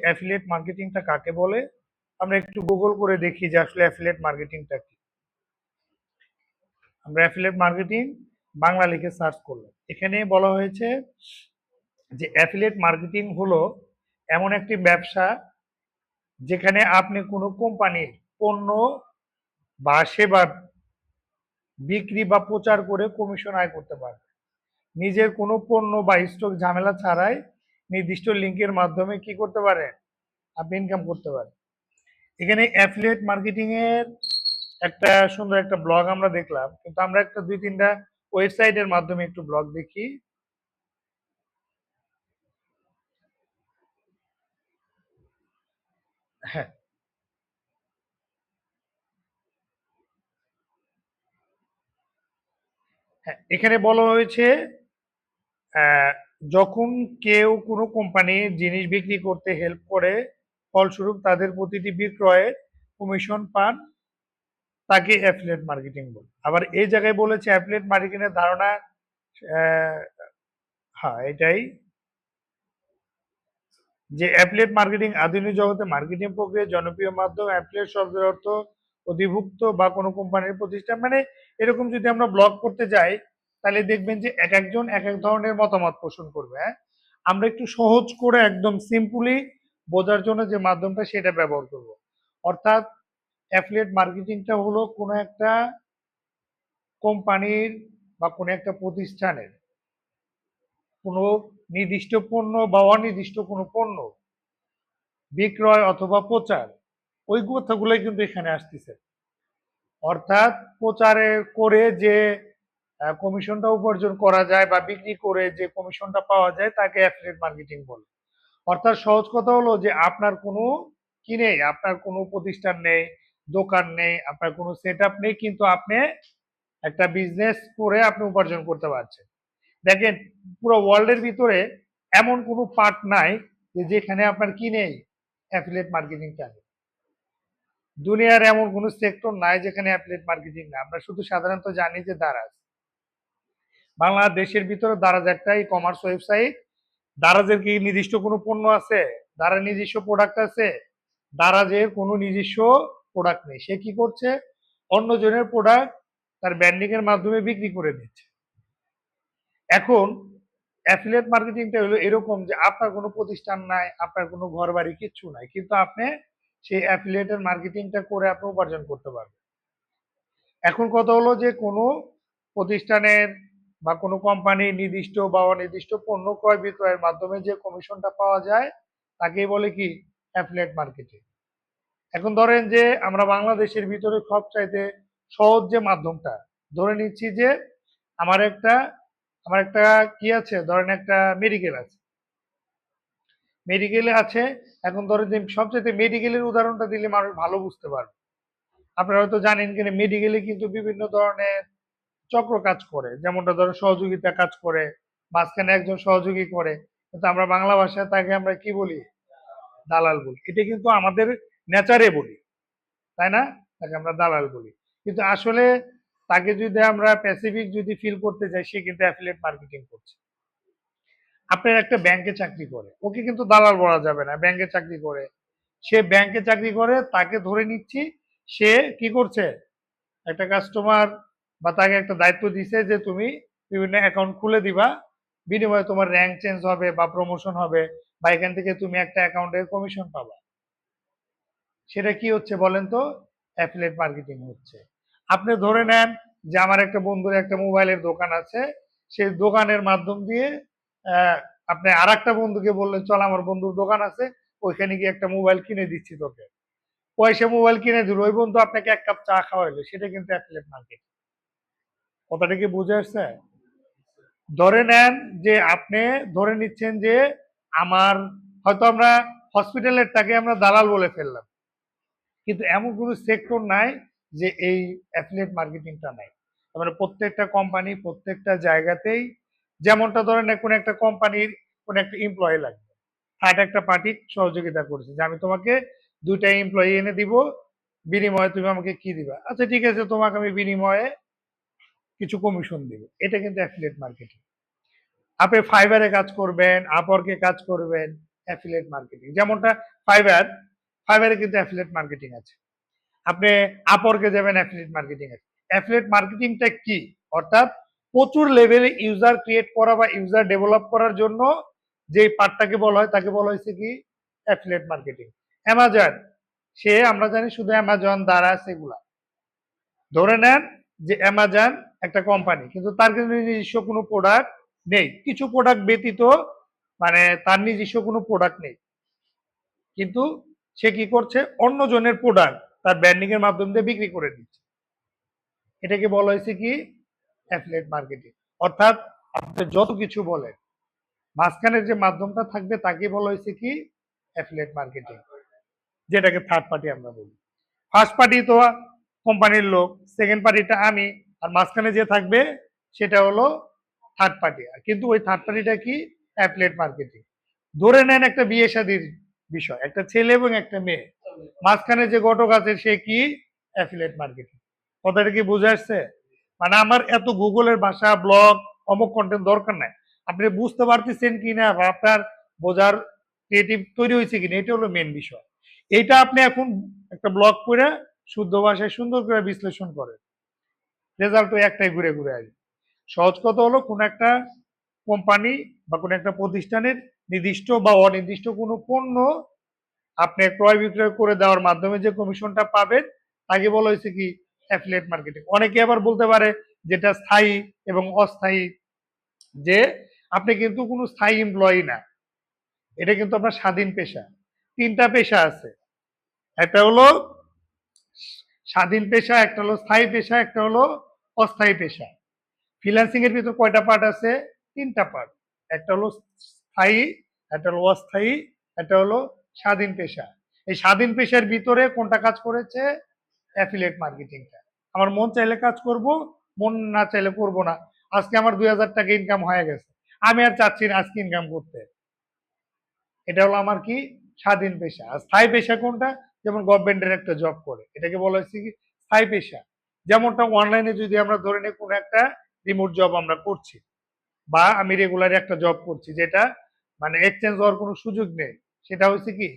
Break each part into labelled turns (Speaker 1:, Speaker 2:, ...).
Speaker 1: Affiliate মার্কেটিংটা কাকে বলে? আমরা একটু গুগল করে দেখি যে আসলে অ্যাফিলিয়েট মার্কেটিংটা কি। আমরা অ্যাফিলিয়েট মার্কেটিং বাংলা লিখে সার্চ করলাম। এখানে বলা হয়েছে যে অ্যাফিলিয়েট মার্কেটিং হলো এমন একটি ব্যবসা যেখানে আপনি কোনো কোম্পানির পণ্য বা সেবা বিক্রি বা প্রচার করে কমিশন আয় করতে পারবেন। নিজের কোনো পণ্য বা স্টক ঝামেলা ছাড়াই নির্দিষ্ট লিঙ্কের মাধ্যমে কি করতে পারেন? আপনি ইনকাম করতে পারেন। এখানে অ্যাফিলিয়েট মার্কেটিং এর একটা সুন্দর একটা ব্লগ আমরা দেখলাম, কিন্তু আমরা একটা 2-3টা ওয়েবসাইটের মাধ্যমে একটু ব্লগ দেখি। হ্যাঁ, হ্যাঁ, এখানে বলা হয়েছে আহ, যখন কেউ কোনো কোম্পানির জিনিস বিক্রি করতে হেল্প করে, ফলস্বরূপ তাদের প্রতিটি বিক্রয়ের কমিশন পান, তাকে অ্যাফিলিয়েট মার্কেটিং বলে। আবার এই জায়গায় বলেছে অ্যাফিলিয়েট মার্কেটিং এর ধারণা, আহ, হ্যাঁ এটাই, যে অ্যাফিলিয়েট মার্কেটিং আধুনিক জগতে মার্কেটিং প্রক্রিয়ার জনপ্রিয় মাধ্যম। অ্যাফিলিয়েট শব্দের অর্থ অধিভুক্ত বা কোনো কোম্পানির প্রতিষ্ঠান, মানে এরকম যদি আমরা ব্লগ করতে যাই তাহলে দেখবেন যে এক একজন এক এক ধরনের মতামত পোষণ করবে। হ্যাঁ, আমরা একটু সহজ করে একদম সিম্পলি বোঝার জন্য যে মাধ্যমটা সেটা ব্যবহার করব। অর্থাৎ অ্যাফিলিয়েট মার্কেটিংটা হলো কোনো একটা কোম্পানির বা কোনো একটা প্রতিষ্ঠানের কোনো নির্দিষ্ট পণ্য বা অনির্দিষ্ট কোনো পণ্য বিক্রয় অথবা প্রচার, ওই কথাগুলোই কিন্তু এখানে আসতেছে। অর্থাৎ প্রচারে করে যে কমিশনটা উপার্জন করা যায় বা বিক্রি করে যে কমিশনটা পাওয়া যায় তাকে অ্যাফিলিয়েট মার্কেটিং বলে। অর্থাৎ সহজ কথা হলো যে আপনার কোনো কি নেই, আপনার কোনো প্রতিষ্ঠান নেই, দোকান নেই, আপনার কোনো সেট আপ নেই, কিন্তু আপনি একটা বিজনেস করে আপনি উপার্জন করতে পারছেন। দেখেন, পুরো ওয়ার্ল্ডের ভিতরে এমন কোনো পার্ট নাই যে যেখানে আপনার কি নেই, অ্যাফিলিয়েট মার্কেটিং চলে। দুনিয়ার এমন কোনো সেক্টর নাই যেখানে অ্যাফিলিয়েট মার্কেটিং না। আমরা শুধু সাধারণত জানি যে দারাজ, বাংলাদেশের ভিতরে দারাজ একটা ই কমার্স ওয়েবসাইট। দারাজের কি নিজস্ব কোনো পণ্য আছে? দারাজ নিজস্ব প্রোডাক্ট আছে? দারাজের কোনো নিজস্ব প্রোডাক্ট নেই। সে কি করছে? অন্য জনের প্রোডাক্ট তার ব্র্যান্ডিং এর মাধ্যমে বিক্রি করে দিচ্ছে। এখন অ্যাফিলিয়েট মার্কেটিংটা হলো এরকম যে আপনার কোনো প্রতিষ্ঠান নাই, আপনার কোনো ঘর বাড়ি কিচ্ছু নাই, কিন্তু আপনি সেই অ্যাফিলিয়েটের মার্কেটিংটা করে আপনি উপার্জন করতে পারবেন। এখন কথা হলো যে কোনো প্রতিষ্ঠানের বা কোনো কোম্পানির নির্দিষ্ট বা অনির্দিষ্ট পণ্য ক্রয় বিক্রয়ের মাধ্যমে যে কমিশনটা পাওয়া যায় তাকেই বলে কি? Affiliate marketing. এখন ধরেন যে আমরা বাংলাদেশের ভিতরে সবচাইতে সহজ যে মাধ্যমটা, ধরে নিচ্ছি যে আমার একটা আমার একটা কি আছে, ধরেন একটা মেডিকেল আছে, মেডিকেলে আছে। এখন ধরেন যে সবচেয়ে মেডিকেলের উদাহরণটা দিলে মানুষ ভালো বুঝতে পারবে। আপনারা হয়তো জানেন কিনা, মেডিকেলে কিন্তু বিভিন্ন ধরনের চক্র কাজ করে, যেমনটা ধরো সহযোগিতা কাজ করে, মাঝখানে একজন সহযোগী করে, কিন্তু আমরা বাংলা ভাষায় তাকে আমরা কি বলি? দালাল বলি। এটা কিন্তু আমাদের নেচারে বলি, তাই না? তাকে আমরা দালাল বলি, কিন্তু আসলে তাকে যদি আমরা প্যাসিফিক যদি ফিল করতে যাই, সে কিন্তু অ্যাফিলিয়েট মার্কেটিং করছে। আপনার একটা ব্যাংকে চাকরি করে, ওকে কিন্তু দালাল বলা যাবে না, ব্যাংকে চাকরি করে, সে ব্যাংকে চাকরি করে, তাকে ধরে নিচ্ছি সে কি করছে? একটা কাস্টমার বা তাকে একটা দায়িত্ব দিছে যে তুমি বিভিন্ন অ্যাকাউন্ট খুলে দিবা, বিনিময়ে তোমার র্যাঙ্ক চেঞ্জ হবে বা প্রমোশন হবে, বা এখান থেকে তুমি একটা অ্যাকাউন্টের কমিশন পাবা। সেটা কি হচ্ছে বলেন তো? অ্যাফিলিয়েট মার্কেটিং হচ্ছে। আপনি ধরে নেন যে আমার একটা বন্ধুর একটা মোবাইলের দোকান আছে, সেই দোকানের মাধ্যম দিয়ে আহ, আপনি আর একটা বন্ধুকে বললেন চল আমার বন্ধুর দোকান আছে, ওইখানে গিয়ে একটা মোবাইল কিনে দিচ্ছি তোকে। পয়সা মোবাইল কিনে দিল, ওই বন্ধু আপনাকে এক কাপ চা খাওয়াইলো, সেটা কিন্তু অ্যাফিলিয়েট মার্কেটিং। কথাটা কি বুঝে আসছে? ধরে নেন যে আপনি ধরে নিচ্ছেন যে আমার, হয়তো আমরা হসপিটালেরটাকে আমরা দালাল বলে ফেললাম, কিন্তু এমন কোনো সেক্টর নাই যে এই অ্যাফিলিয়েট মার্কেটিংটা নাই। তার মানে প্রত্যেকটা কোম্পানি প্রত্যেকটা জায়গাতেই, যেমনটা ধরেন কোনো একটা কোম্পানির কোনো একটা এমপ্লয়ি লাগবে, থার্ড একটা পার্টি সহযোগিতা করছে যে আমি তোমাকে 2টা এমপ্লয়ি এনে দিব, বিনিময়ে তুমি আমাকে কি দিবা? আচ্ছা ঠিক আছে, তোমাকে আমি বিনিময়ে কিছু কমিশন দিব। এটা কিন্তু অ্যাফিলিয়েট মার্কেটিং। আপনি ফাইবারে কাজ করবেন, আপওয়ার্কে কাজ করবেন, অ্যাফিলিয়েট মার্কেটিং। যেমনটা ফাইবার, ফাইবারে কিন্তু অ্যাফিলিয়েট মার্কেটিং আছে। আপনি আপওয়ার্কে যাবেন, অ্যাফিলিয়েট মার্কেটিং আছে। অ্যাফিলিয়েট মার্কেটিংটা কি? অর্থাৎ প্রচুর লেভেলে ইউজার ক্রিয়েট করা বা ইউজার ডেভেলপ করার জন্য যে পার্টটাকে বলা হয় তাকে বলা হয়েছে কি অ্যাফিলিয়েট মার্কেটিং। অ্যামাজন, সে আমরা জানি শুধু অ্যামাজন দ্বারা সেগুলা। ধরে নেন যে অ্যামাজন একটা কোম্পানি, কিন্তু তার কিন্তু নিজস্ব কোনো প্রোডাক্ট নেই, কিছু প্রোডাক্ট ব্যতীত মানে তার নিজস্ব কোনো প্রোডাক্ট নেই, কিন্তু সে কি করছে অন্য জনের প্রোডাক্ট তার ব্র্যান্ডিং এর মাধ্যম দিয়ে বিক্রি করে দিচ্ছে। এটাকে বলা হয়েছে কি অ্যাফিলিয়েট মার্কেটিং। অর্থাৎ আপনি যত কিছু বলেন মাঝখানের যে মাধ্যমটা থাকবে তাকে বলা হয়েছে কি অ্যাফিলিয়েট মার্কেটিং, যেটাকে থার্ড পার্টি আমরা বলি। ফার্স্ট পার্টি তো কোম্পানির লোক, সেকেন্ড পার্টিটা আমি, আর মাঝখানে যে থাকবে সেটা হলো থার্ড পার্টি। কিন্তু ওই থার্ড পার্টিটা কি অ্যাফিলিয়েট মার্কেটিং। ধরে নেন একটা বিয়ে শাদীর বিষয়, একটা ছেলে এবং একটা মেয়ে, মাঝখানে যে ঘটক আছে সে কি অ্যাফিলিয়েট মার্কেটিং। কথাটা কি বুঝে আসছে? মানে আমার এত গুগলের ভাষা, ব্লগ, অমুক কন্টেন্ট দরকার নাই। আপনি বুঝতে পারতেছেন কিনা বা আপনার বোঝার ক্রিয়েটিভ তৈরি হয়েছে কিনা, এটা হলো মেন বিষয়। এইটা আপনি এখন একটা ব্লগ করে শুদ্ধ ভাষায় সুন্দর করে বিশ্লেষণ করেন, রেজাল্ট ওই একটাই, ঘুরে ঘুরে আসবে। সহজ কথা হলো কোন একটা কোম্পানি বা কোন একটা প্রতিষ্ঠানের নির্দিষ্ট বা অনির্দিষ্ট কোনো পণ্য আপনি ক্রয় বিক্রয় করে দেওয়ার মাধ্যমে যে কমিশনটা পাবেন তাকে বলা হয়েছে কি অ্যাফিলিয়েট মার্কেটিং। অনেকে আবার বলতে পারে যেটা স্থায়ী এবং অস্থায়ী, যে আপনি কিন্তু কোনো স্থায়ী এমপ্লয়ি না, এটা কিন্তু আপনার স্বাধীন পেশা। তিনটা পেশা আছে, একটা হলো স্বাধীন পেশা, একটা হলো স্থায়ী পেশা, একটা হলো অস্থায়ী পেশা। ফ্রিল্যান্সিং এর ভিতর কয়টা পার্ট আছে? তিনটা পার্ট। একটা হলো স্থায়ী, একটা হলো অস্থায়ী, একটা হলো স্বাধীন পেশা। এই স্বাধীন পেশার ভিতরে কোনটা কাজ করেছে? অ্যাফিলিয়েট মার্কেটিংটা। আমার মন চাইলে কাজ করব, মন না চাইলে করব না। আজকে আমার 2000 টাকা ইনকাম হয়ে গেছে, আমি আর চাচ্ছি না আজকে ইনকাম করতে। এটা হলো আমার কি স্বাধীন পেশা। আর স্থায়ী পেশা কোনটা? যেমন গভর্নমেন্টের একটা জব করে, এটাকে বলা হচ্ছে কি স্থায়ী পেশা। যেমনটা অনলাইনে যদি আমরা ধরে নিই কোনো একটা রিমোট জব আমরা করছি, বা আমি রেগুলার একটা জব করছি যেটা মানে এক্সচেঞ্জ হওয়ার কোনো সুযোগ নেই, সেটা হচ্ছে কি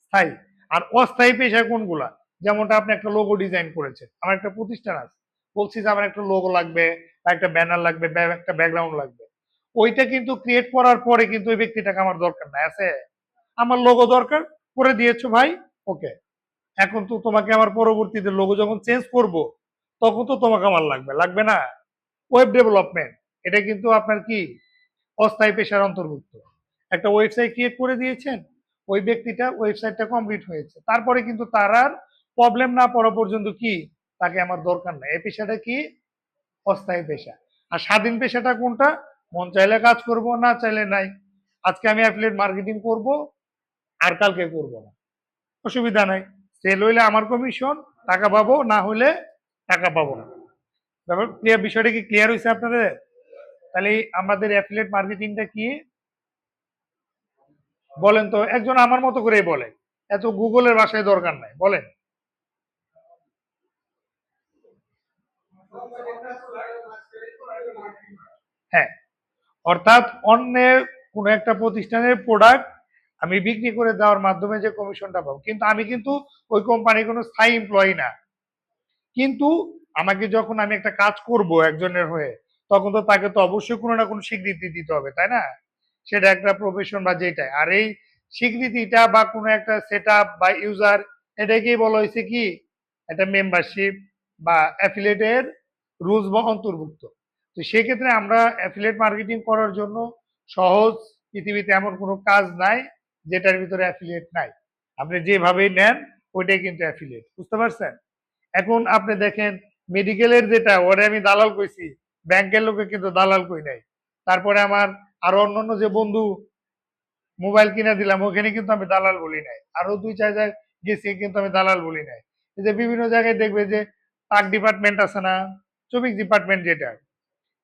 Speaker 1: স্থায়ী। আর অস্থায়ী পেশা কোনগুলা? যেমনটা আপনি একটা লোগো ডিজাইন করেছেন, আমার একটা প্রতিষ্ঠান আছে, বলছি যে আমার একটা লোগো লাগবে বা একটা ব্যানার লাগবে বা একটা ব্যাকগ্রাউন্ড লাগবে, ওইটা কিন্তু ক্রিয়েট করার পরে কিন্তু ওই ব্যক্তিটাকে আমার দরকার নাই, আছে আমার লোগো দরকার, করে দিয়েছো ভাই, ওকে। এখন তো তোমাকে আমার পরবর্তীতে লোগো যখন চেঞ্জ করব তখন তো তোমাকে আমার লাগবে, লাগবে না? ওয়েব ডেভেলপমেন্ট, এটা কিন্তু আপনার কি অস্থায়ী পেশার অন্তর্ভুক্ত। একটা ওয়েবসাইট ক্রিয়েট করে দিয়েছেন, ওই ব্যক্তিটা ওয়েবসাইটটা কমপ্লিট হয়েছে, তারপরে কিন্তু তার আর প্রবলেম না পড়া পর্যন্ত কি তাকে আমার দরকার নাই। এই পেশাটা কি অস্থায়ী পেশা। আর স্বাধীন পেশাটা কোনটা? মন চাইলে কাজ করব, না চাইলে নাই। আজকে আমি অ্যাফিলিয়েট মার্কেটিং করব, আর কালকে করব না, অসুবিধা নাই। সেল হইলে আমার কমিশন, টাকা পাবো, না হলে টাকা পাবো না। ব্যাপার ক্লিয়ার? বিষয়টা কি ক্লিয়ার হয়েছে আপনাদের? তাহলে আমাদের অ্যাফিলিয়েট মার্কেটিংটা কি বলেন তো, একজন আমার মতো করেই বলেন, এত গুগলের ভাষায় দরকার নাই, বলেন। হ্যাঁ, অর্থাৎ অন্যের কোনো একটা প্রতিষ্ঠানের প্রোডাক্ট আমি বিক্রি করে দেওয়ার মাধ্যমে যে কমিশনটা পাবো, কিন্তু আমি কিন্তু ওই কোম্পানির কোনো স্থায়ী এমপ্লয়ি না। কিন্তু আমাকে যখন আমি একটা কাজ করব একজনের হয়ে, তখন তো তাকে তো অবশ্যই কোনো না কোনো স্বীকৃতি দিতে হবে, তাই না? সেটা একটা প্রফেশন বা যেটাই। আর এই স্বীকৃতিটা বা কোনো একটা সেট আপ বা ইউজার, এটাকেই বলা হয়েছে কি একটা মেম্বারশিপ বা অ্যাফিলিয়েটের রুলস বা অন্তর্ভুক্ত। তো সেক্ষেত্রে আমরা অ্যাফিলিয়েট মার্কেটিং করার জন্য সহজ পৃথিবীতে এমন কোনো কাজ নাই যেটার ভিতরে অ্যাফিলিয়েট নাই। আপনি যেভাবেই নেন ওইটাই কিন্তু অ্যাফিলিয়েট, বুঝতে পারছেন? এখন আপনি দেখেন মেডিকেলের যেটা, ওরে আমি দালাল কইছি, ব্যাংকের লোকে কিন্তু দালাল কই নাই। তারপরে আমার আরো অন্যান্য যে বন্ধু মোবাইল কিনে দিলাম, ওখানে কিন্তু আমি দালাল বলি নাই। আরো 2-4 জায়গায় গেছি কিন্তু আমি দালাল বলি নাই। এই যে বিভিন্ন জায়গায় দেখবে যে পাক ডিপার্টমেন্ট আছে না, শ্রমিক ডিপার্টমেন্ট যেটা,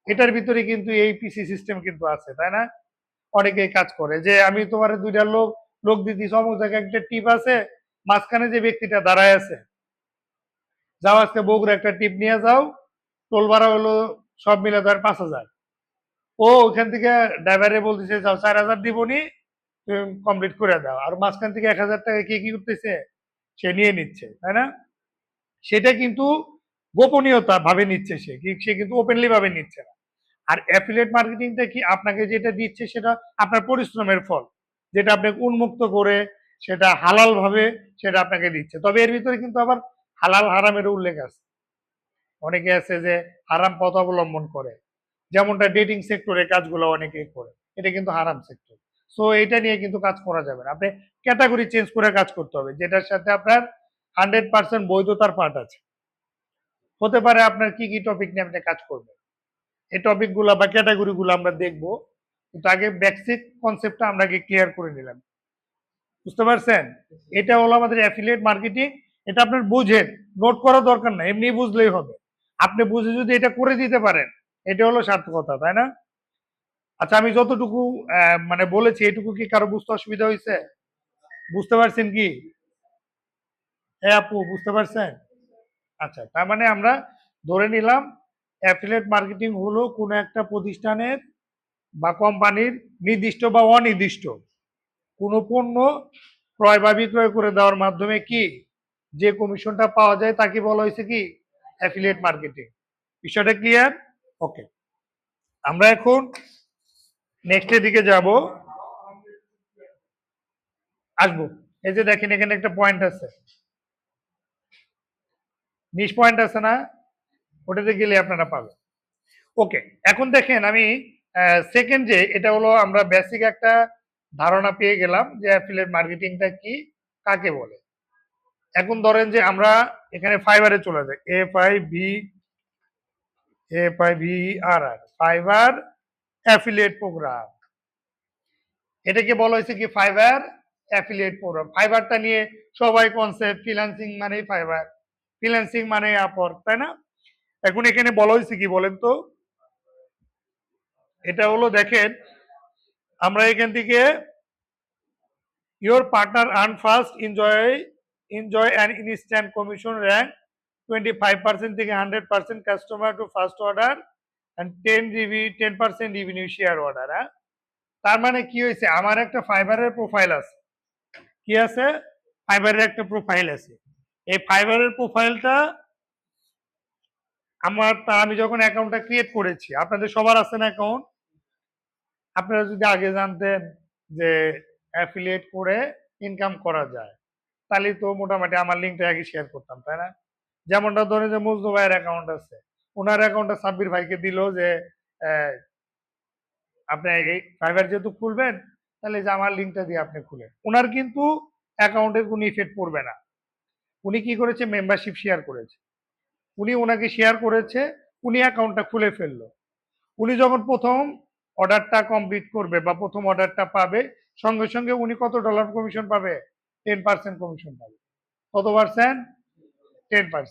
Speaker 1: এটার ভিতরে কিন্তু এই পিসি সিস্টেম কিন্তু আছে, তাই না? অনেকেই কাজ করে যে আমি তোমার দুইটা লোক লোক দিতেছি, অমুক জায়গায় একটা টিপ আছে, মাঝখানে যে ব্যক্তিটা দাঁড়ায় আছে, যাও আজকে বগুড়া একটা টিপ নিয়ে যাও, টোল ভাড়া হলো সব মিলে ধর 5,000। ও ওখান থেকে ড্রাইভারে বলতেছে যাও 4,000 দিবনি, তুমি কমপ্লিট করে দাও, আর মাঝখান থেকে 1,000 টাকা কে কি করতেছে, সে নিয়ে নিচ্ছে, তাই না? সেটা কিন্তু গোপনীয়তা ভাবে নিচ্ছে, সে কিন্তু ওপেনলি ভাবে নিচ্ছে না। আর অ্যাফিলিয়েট মার্কেটিংটা কি, আপনাকে যেটা দিচ্ছে সেটা আপনার পরিশ্রমের ফল, যেটা আপনাকে উন্মুক্ত করে সেটা হালাল ভাবে সেটা আপনাকে দিচ্ছে। তবে এর ভিতরে কিন্তু আবার হালাল হারামের উল্লেখ আছে। অনেকে আছে যে হারাম পথ অবলম্বন করে, যেমনটা ডেটিং সেক্টরে কাজগুলো অনেকেই করে, এটা কিন্তু হারাম সেক্টর। সো এটা নিয়ে কিন্তু কাজ করা যাবে না, আপনি ক্যাটাগরি চেঞ্জ করে কাজ করতে হবে, যেটার সাথে আপনার 100% বৈধতার পার্ট আছে। হতে পারে আপনার কি কি টপিক নিয়ে আপনি কাজ করবেন, এই টপিক গুলা বা ক্যাটাগরি গুলো আমরা দেখবো, কিন্তু আগে বেসিক কনসেপ্টটা আমরা আগে ক্লিয়ার করে নিলাম। বুঝতে পারছেন? এটা হলো আমাদের অ্যাফিলিয়েট মার্কেটিং। এটা আপনার বুঝেন, নোট করার দরকার না, এমনি বুঝলেই হবে। আপনি বুঝে যদি এটা করে দিতে পারেন, এটা হলো সার্থকতা, তাই না? আচ্ছা, আমি যতটুকু মানে বলেছি এটুকু কি কারো বুঝতে অসুবিধা হয়েছে? বুঝতে পারছেন কি? হ্যাঁ আপু, বুঝতে পারছেন? আচ্ছা, তার মানে আমরা ধরে নিলাম অ্যাফিলিয়েট মার্কেটিং হলো কোনো একটা প্রতিষ্ঠানের বা কোম্পানির নির্দিষ্ট বা অনির্দিষ্ট কোনো পণ্য ক্রয় বা বিক্রয় করে দেওয়ার মাধ্যমে কি যে কমিশনটা পাওয়া যায় তাকে বলা হয়েছে কি অ্যাফিলিয়েট মার্কেটিং। বিষয়টা ক্লিয়ার? ওকে, আমরা এখন নেক্সটের দিকে যাব, আসবো। এই যে দেখেন এখানে একটা পয়েন্ট আছে, নিচ পয়েন্ট আছে না, ওটাতে গেলে আপনারা পাবেন। ওকে, এখন দেখেন আমি সেকেন্ড যে এটা হলো আমরা বেসিক একটা ধারণা পেয়ে গেলাম যে অ্যাফিলিয়েট মার্কেটিংটা কি, কাকে বলে। এখন ধরেন যে আমরা এখানে ফাইবারে চলে যাই, FIVR, ফাইবার অ্যাফিলিয়েট প্রোগ্রাম। এটাকে বলা হয়েছে কি ফাইবার অ্যাফিলিয়েট প্রোগ্রাম। ফাইবারটা নিয়ে সবাই কনসেপ্ট, ফ্রিল্যান্সিং মানে ফাইবার, ফ্রিল্যান্সিং মানে আপওয়ার্ক, তাই না? এখন এখানে বলা হয়েছে কি বলেন তো, এটা হলো দেখেন আমরা এখান থেকে your partner earn first enjoy an instant commission rank 25% থেকে 100% customer to first order and 10% revenue share order। তার মানে কি হয়েছে, আমার একটা ফাইবারের প্রোফাইল আছে, কি আছে, ফাইবারের একটা প্রোফাইল আছে। এই ফাইবারের প্রোফাইলটা আমি যখন অ্যাকাউন্টটা ক্রিয়েট করেছি, আপনাদের সবার আছে না অ্যাকাউন্ট? আপনারা যদি আগে জানতেন যে অ্যাফিলিয়েট করে ইনকাম করা যায়, তাহলে তো মোটামুটি আমার লিঙ্কটা আগে শেয়ার করতাম, তাই না? যেমনটা ধরে যে মজনু ভাইয়ের অ্যাকাউন্ট আছে, ওনার অ্যাকাউন্টটা সাব্বির ভাইকে দিল যে আপনি এই ফাইবার যেহেতু খুলবেন, তাহলে যে আমার লিঙ্কটা দিয়ে আপনি খুলেন। ওনার কিন্তু অ্যাকাউন্টের কোনো ইফেক্ট পড়বে না। উনি কি করেছে, মেম্বারশিপ শেয়ার করেছে, উনি ওনাকে শেয়ার করেছে, উনি অ্যাকাউন্টটা খুলে ফেললো। উনি যখন প্রথম অর্ডারটা কমপ্লিট করবে বা প্রথম অর্ডারটা পাবে, সঙ্গে সঙ্গে উনি কত ডলার কমিশন পাবে? 10% কমিশন পাবে। কত পার্সেন্ট? 10%।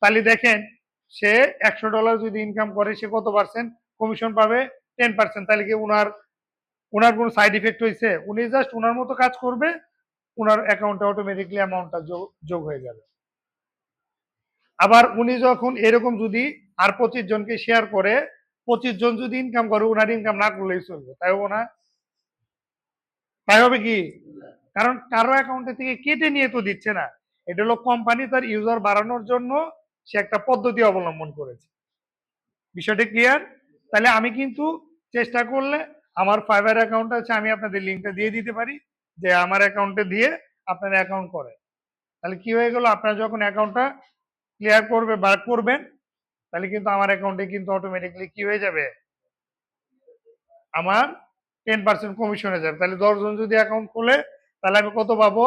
Speaker 1: তাহলে দেখেন সে $100 যদি ইনকাম করে, সে কত পার্সেন্ট কমিশন পাবে? 10%। তাহলে কি ওনার কোনো সাইড ইফেক্ট হয়েছে? উনি জাস্ট ওনার মতো কাজ করবে, ওনার অ্যাকাউন্টে অটোমেটিকলি অ্যামাউন্টটা যোগ হয়ে যাবে। আবার উনি যখন এরকম যদি আর 25 জনকে শেয়ার করে, 25 জন যদি ইনকাম করে, ওনার ইনকাম না করলেই চলবে, তাই হবে না? তাই হবে কি? কারণ কারো অ্যাকাউন্টে থেকে কেটে নিয়ে তো দিচ্ছে না, এটা হলো কোম্পানি তার ইউজার বাড়ানোর জন্য সে একটা পদ্ধতি অবলম্বন করেছে। বিষয়টা ক্লিয়ার? তাহলে আমি কিন্তু চেষ্টা করলে আমার ফাইবার অ্যাকাউন্ট আছে, আমি আপনাদের লিঙ্কটা দিয়ে দিতে পারি, যে আমার অ্যাকাউন্টে দিয়ে আপনারা অ্যাকাউন্ট করেন। তাহলে কি হয়ে গেল, আপনারা যখন অ্যাকাউন্টটা ক্লিয়ার করবে বা করবেন, তাহলে কিন্তু আমার অ্যাকাউন্টে কিন্তু অটোমেটিকলি কি হয়ে যাবে, আমার 10% কমিশন হয়ে যাবে। তাহলে 10 জন যদি অ্যাকাউন্ট খোলে, তাহলে আমি কত পাবো?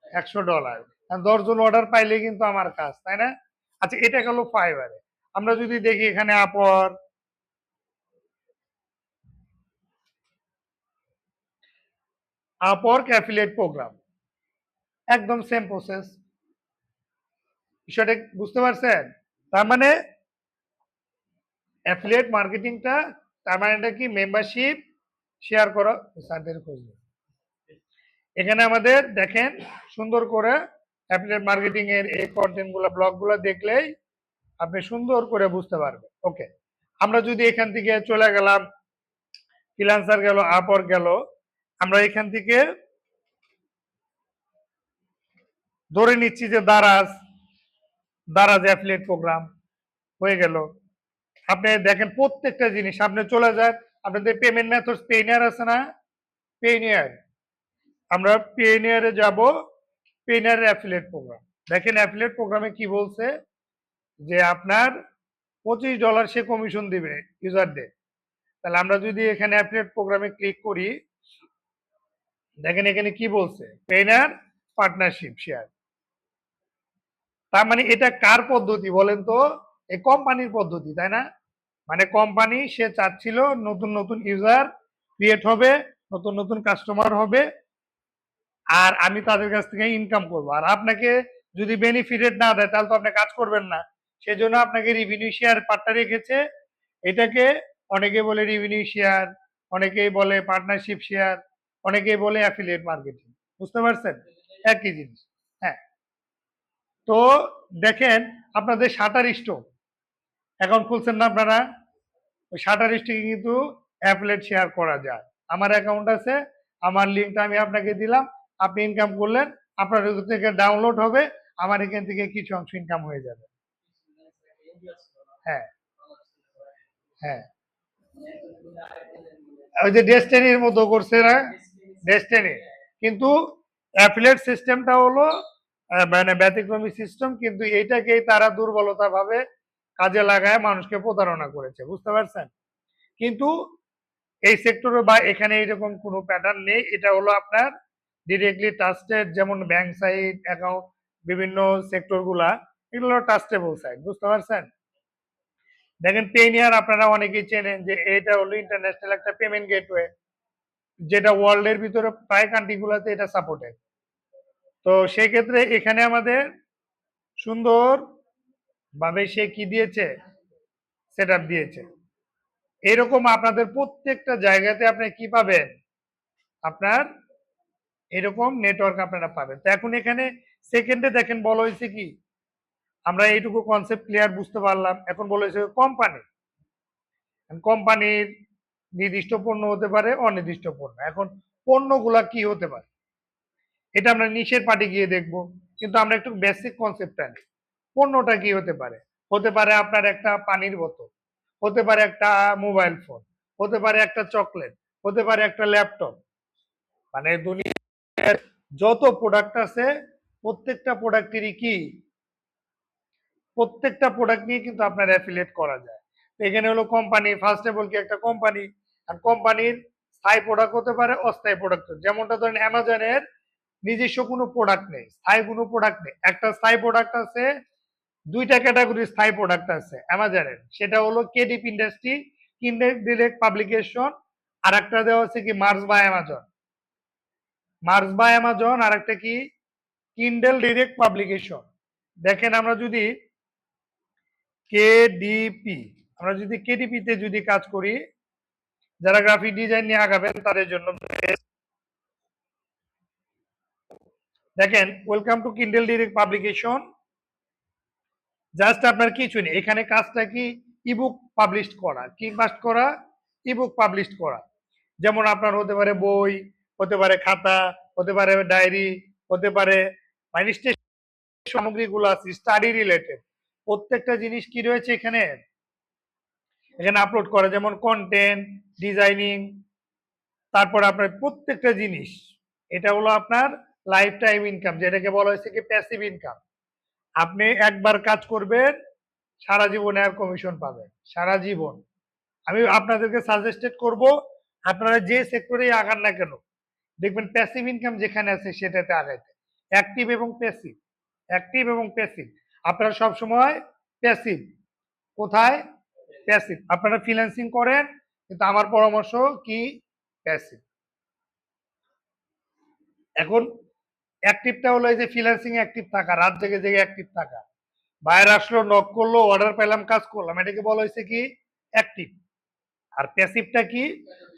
Speaker 1: $100। 10 জন অর্ডার পাইলে কিন্তু আমার কাজ, তাই না? আচ্ছা, এটা গেল ফাইবারে। আমরা যদি দেখি এখানে আপওয়ার্ক অ্যাফিলিয়েট প্রোগ্রাম, একদম সেম প্রসেস। বিষয়টা বুঝতে পারছেন? তার মানে অ্যাফিলিয়েট মার্কেটিংটা, তার মানে এটা কি, মেম্বারশিপ শেয়ার করা। স্যারদের খোঁজ নিন। এখানে আমাদের দেখেন সুন্দর করে অ্যাফিলিয়েট মার্কেটিং এর এই কন্টেন্ট গুলা, ব্লগ গুলা দেখলেই আপনি সুন্দর করে বুঝতে পারবেন। ওকে, আমরা যদি এখান থেকে চলে গেলাম, ফ্রিল্যান্সার গেল, আপওয়ার্ক গেল, আমরা এখান থেকে ধরে নিচ্ছি যে দারাজ দারাজ অ্যাফিলিয়েট প্রোগ্রাম হয়ে গেল। আপনি দেখেন প্রত্যেকটা জিনিস আপনি চলে যান, আপনাদের পেমেন্ট মেথড পেনিয়ার আছে না, পেনিয়ার, আমরা পেনিয়ারে যাব, পেনিয়ারের অ্যাফিলিয়েট প্রোগ্রাম। দেখেন অ্যাফিলিয়েট প্রোগ্রামে কি বলছে যে আপনার $25 সে কমিশন দিবে ইউজারদের। তাহলে আমরা যদি এখানে অ্যাফিলিয়েট প্রোগ্রামে ক্লিক করি, দেখেন এখানে কি বলছে, পেনিয়ার পার্টনারশিপ শেয়ার। তার মানে এটা কার পদ্ধতি বলেন তো, এই কোম্পানির পদ্ধতি, তাই না? মানে কোম্পানি সে চাচ্ছিল নতুন নতুন ইউজার ক্রিয়েট হবে, নতুন নতুন কাস্টমার হবে, আর আমি তাদের কাছ থেকে ইনকাম করবো। আর আপনাকে যদি বেনিফিটেড না দেয় তাহলে তো আপনি কাজ করবেন না। সেজন্য আপনাকে রেভিনিউ শেয়ার পার্টটা রেখেছে। এটাকে অনেকে বলে রেভিনিউ শেয়ার, অনেকেই বলে পার্টনারশিপ শেয়ার, অনেকেই বলে অ্যাফিলিয়েট মার্কেটিং। বুঝতে পারছেন? একই জিনিস। হ্যাঁ, তো দেখেন আপনাদের শাটার স্টক অ্যাকাউন্ট খুলছেন না আপনারা, ওই শাটার স্টকে কিন্তু অ্যাফিলিয়েট শেয়ার করা যায়। আমার অ্যাকাউন্ট আছে, আমার লিঙ্কটা আমি আপনাকে দিলাম, আপনি ইনকাম করলেন, আপনার থেকে ডাউনলোড হবে, আমার এখান থেকে কিছু অংশ ইনকাম হয়ে যাবে। হ্যাঁ, হ্যাঁ, ওই যে ডেস্টিনির মতো করছে না, ডেস্টিনি। কিন্তু অ্যাফিলিয়েট সিস্টেমটা হলো মানে ব্যতিক্রমী সিস্টেম, কিন্তু এইটাকেই তারা দুর্বলতা ভাবে কাজে লাগায় মানুষকে প্রতারণা করেছে। বুঝতে পারছেন? কিন্তু এই সেক্টরে বা এখানে এরকম কোনো প্যাটার্ন নেই। এটা হলো আপনার ডিরেক্টলি ট্রাস্টেড, যেমন ব্যাংক সাইট, অ্যাকাউন্ট, বিভিন্ন সেক্টর গুলা, এগুলো ট্রাস্টেবল সাইট। বুঝতে পারছেন? দেখেন পেনিয়ার আপনারা অনেকেই চেনেন যে এটা হলো ইন্টারন্যাশনাল একটা পেমেন্ট গেটওয়ে, যেটা ওয়ার্ল্ডের ভিতরে প্রায় কান্ট্রি গুলাতে এটা সাপোর্টেড। তো সেই ক্ষেত্রে এখানে আমাদের সুন্দর ভাবে সে কি দিয়েছে, সেট আপ দিয়েছে। এরকম আপনাদের প্রত্যেকটা জায়গাতে আপনি কি পাবেন, আপনার এরকম নেটওয়ার্ক আপনারা পাবেন। তো এখন এখানে সেকেন্ডে দেখেন বলা হয়েছে কি, আমরা এইটুকু কনসেপ্ট ক্লিয়ার বুঝতে পারলাম। এখন বলা হয়েছে কোম্পানি, কোম্পানির নির্দিষ্ট পণ্য হতে পারে, অনির্দিষ্ট পণ্য। এখন পণ্যগুলা কি হতে পারে এটা আমরা নিচের পার্টি গিয়ে দেখব, কিন্তু আমরা একটু বেসিক কনসেপ্টটা নিই। পণ্যটা কি হতে পারে? হতে পারে আপনার একটা পানির বোতল, হতে পারে একটা মোবাইল ফোন, হতে পারে একটা চকলেট, হতে পারে একটা ল্যাপটপ। মানে দুনিয়ার যত প্রোডাক্ট আছে প্রত্যেকটা প্রোডাক্টেরই কি, প্রত্যেকটা প্রোডাক্ট নিয়ে কিন্তু আপনার অ্যাফিলিয়েট করা যায়। তো এখানে হলো কোম্পানি, ফার্স্ট অফ অল কি একটা কোম্পানি, আর কোম্পানির স্থায়ী প্রোডাক্ট হতে পারে, অস্থায়ী প্রোডাক্ট। যেমনটা ধরেন অ্যামাজনের নিজস্ব কোনো প্রোডাক্ট নেই, স্থায়ী কোনো প্রোডাক্ট নেই। একটা স্থায়ী প্রোডাক্ট আছে, দুইটা ক্যাটাগরির স্থায়ী প্রোডাক্ট আছে অ্যামাজনের, সেটা হলো KDP industry, Kindle direct publication, আর একটা দেওয়া আছে কি merch by Amazon, merch by Amazon, আর একটা কি কিন্ডেল ডিরেক্ট পাবলিকেশন। দেখেন আমরা যদি কেডিপি, আমরা যদি কেডিপি তে যদি কাজ করি, যারা গ্রাফিক ডিজাইন নিয়ে আগাবেন তাদের জন্য দেখেন welcome to Kindle direct publication. Just আপনার কিছু নেই, এখানে কাজটা কি ইবুক পাবলিশ করা, কি পাস করা, ইবুক পাবলিশ করা। যেমন আপনার হতে পারে বই, হতে পারে খাতা, হতে পারে ডায়েরি, হতে পারে মানে সামগ্রীগুলো আছে স্টাডি রিলেটেড, প্রত্যেকটা জিনিস কি রয়েছে এখানে, এখানে আপলোড করা, যেমন কন্টেন্ট ডিজাইনিং, তারপর আপনার প্রত্যেকটা জিনিস। এটা হলো আপনার লাইফ টাইম ইনকাম, যেটাকে বলা হয়েছে কি প্যাসিভ ইনকাম। আপনি একবার কাজ করবেন, সারা জীবনে আর কমিশন পাবেন, সারা জীবন। আমি আপনাদেরকে সাজেস্টেড করব আপনারা যে সেক্টরে আগান না কেন, দেখবেন প্যাসিভ ইনকাম যেখানে আছে সেটাতে আগাইতে। অ্যাক্টিভ এবং প্যাসিভ, অ্যাক্টিভ এবং প্যাসিভ, আপনারা সবসময় প্যাসিভ। কোথায় প্যাসিভ? আপনারা ফ্রিল্যান্সিং করেন, কিন্তু আমার পরামর্শ কি প্যাসিভ। এখন অ্যাক্টিভটা হলো এই যে ফ্রিল্যান্সিং অ্যাক্টিভ থাকা, রাত জেগে জেগে অ্যাক্টিভ থাকা, বাইরে আসলো, নক করলো, অর্ডার পেলাম, কাজ করলাম, এটাকে বলা হয়েছে কি অ্যাক্টিভ। আর প্যাসিভটা কি,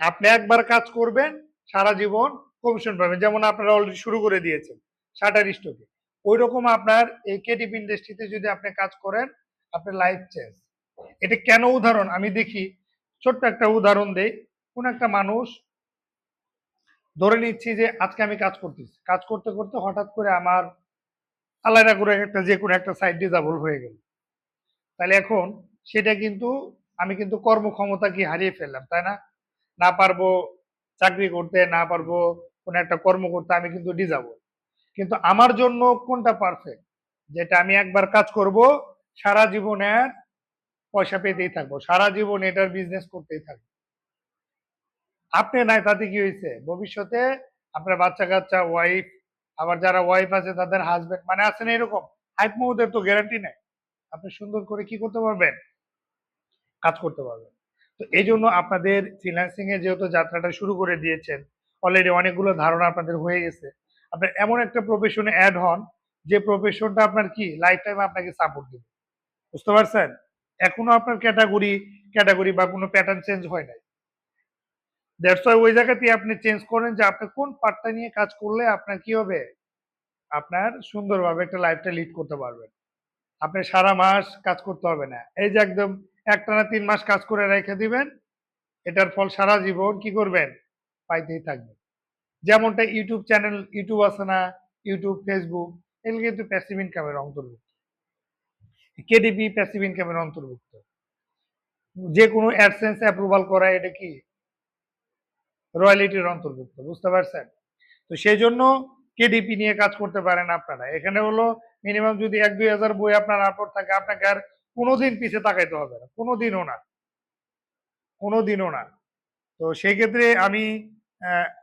Speaker 1: আপনি একবার কাজ করবেন, সারা জীবন কমিশন পাবেন। যেমন আপনারা অলরেডি শুরু করে দিয়েছেন শাটার স্টকে, ওই রকম আপনার এই কেডিপ ইন্ডাস্ট্রিতে যদি আপনি কাজ করেন, আপনার লাইফ চেঞ্জ। এটা কেন উদাহরণ আমি দেখি, ছোট্ট একটা উদাহরণ দেই। কোন একটা মানুষ ধরে নিচ্ছি যে আজকে আমি কাজ করতেছি, কাজ করতে করতে হঠাৎ করে আমার আলাদা করে একটা যে কোনো একটা সাইড ডিসেবল হয়ে গেল, তাহলে এখন সেটা কিন্তু আমি কিন্তু কর্মক্ষমতা কি হারিয়ে ফেললাম, তাই না? না পারবো চাকরি করতে, না পারবো কোনো একটা কর্ম করতে, আমি কিন্তু ডিসেবল। কিন্তু আমার জন্য কোনটা পারফেক্ট? যেটা আমি একবার কাজ করব, সারা জীবনের পয়সা পেতেই থাকবো, সারা জীবন এটার বিজনেস করতেই থাকবো। আপনি নাই তাতে কি হয়েছে, ভবিষ্যতে আপনার বাচ্চা কাচ্চা, ওয়াইফ, আবার যারা ওয়াইফ আছে তাদের হাজবেন্ড, মানে আছে না এরকম, হায়াত মৌতের তো গ্যারান্টি নেই। আপনি সুন্দর করে কি করতে পারবেন, কাজ করতে পারবেন। তো এই জন্য আপনাদের ফ্রিল্যান্সিং এ যেহেতু যাত্রাটা শুরু করে দিয়েছেন, অলরেডি অনেকগুলো ধারণা আপনাদের হয়ে গেছে, আপনার এমন একটা প্রফেশনে অ্যাড হন যে প্রফেশনটা আপনার কি লাইফ টাইম আপনাকে সাপোর্ট দিবে। বুঝতে পারছেন? এখনো আপনার ক্যাটাগরি ক্যাটাগরি বা কোনো প্যাটার্ন চেঞ্জ হয় নাই। দ্যাটস ওয়াই ওই জায়গাতেই আপনি চেঞ্জ করেন যে আপনি কোন পার্টটা নিয়ে কাজ করলে আপনার কি হবে, আপনার সুন্দরভাবে একটা লাইফটা লিড করতে পারবেন। আপনি সারা মাস কাজ করতে হবে না, এই যে একদম একটানা 3 মাস কাজ করে রেখে দিবেন, এটার ফল সারা জীবন কি করবেন, পাইতেই থাকবেন। যেমনটা ইউটিউব চ্যানেল, ইউটিউব আছে না, ইউটিউব, ফেসবুক, এগুলো কিন্তু প্যাসিভ ইনকামের অন্তর্ভুক্ত। কেডিপি প্যাসিভ ইনকামের অন্তর্ভুক্ত। যে কোনো অ্যাডসেন্স অ্যাপ্রুভাল করা, এটা কি রয়্যালিটির অন্তর্ভুক্ত। বুঝতে পারছেন? তো সেই জন্য কেডিপি নিয়ে কাজ করতে পারেন আপনারা। এখানে হলো মিনিমাম যদি 1-2 হাজার বই আপনার আপলোড থাকে, আপনাকে আর কোনোদিন পিছে তাকাইতে হবে না, কোনোদিনও না, কোনোদিনও না। তো সেই ক্ষেত্রে আমি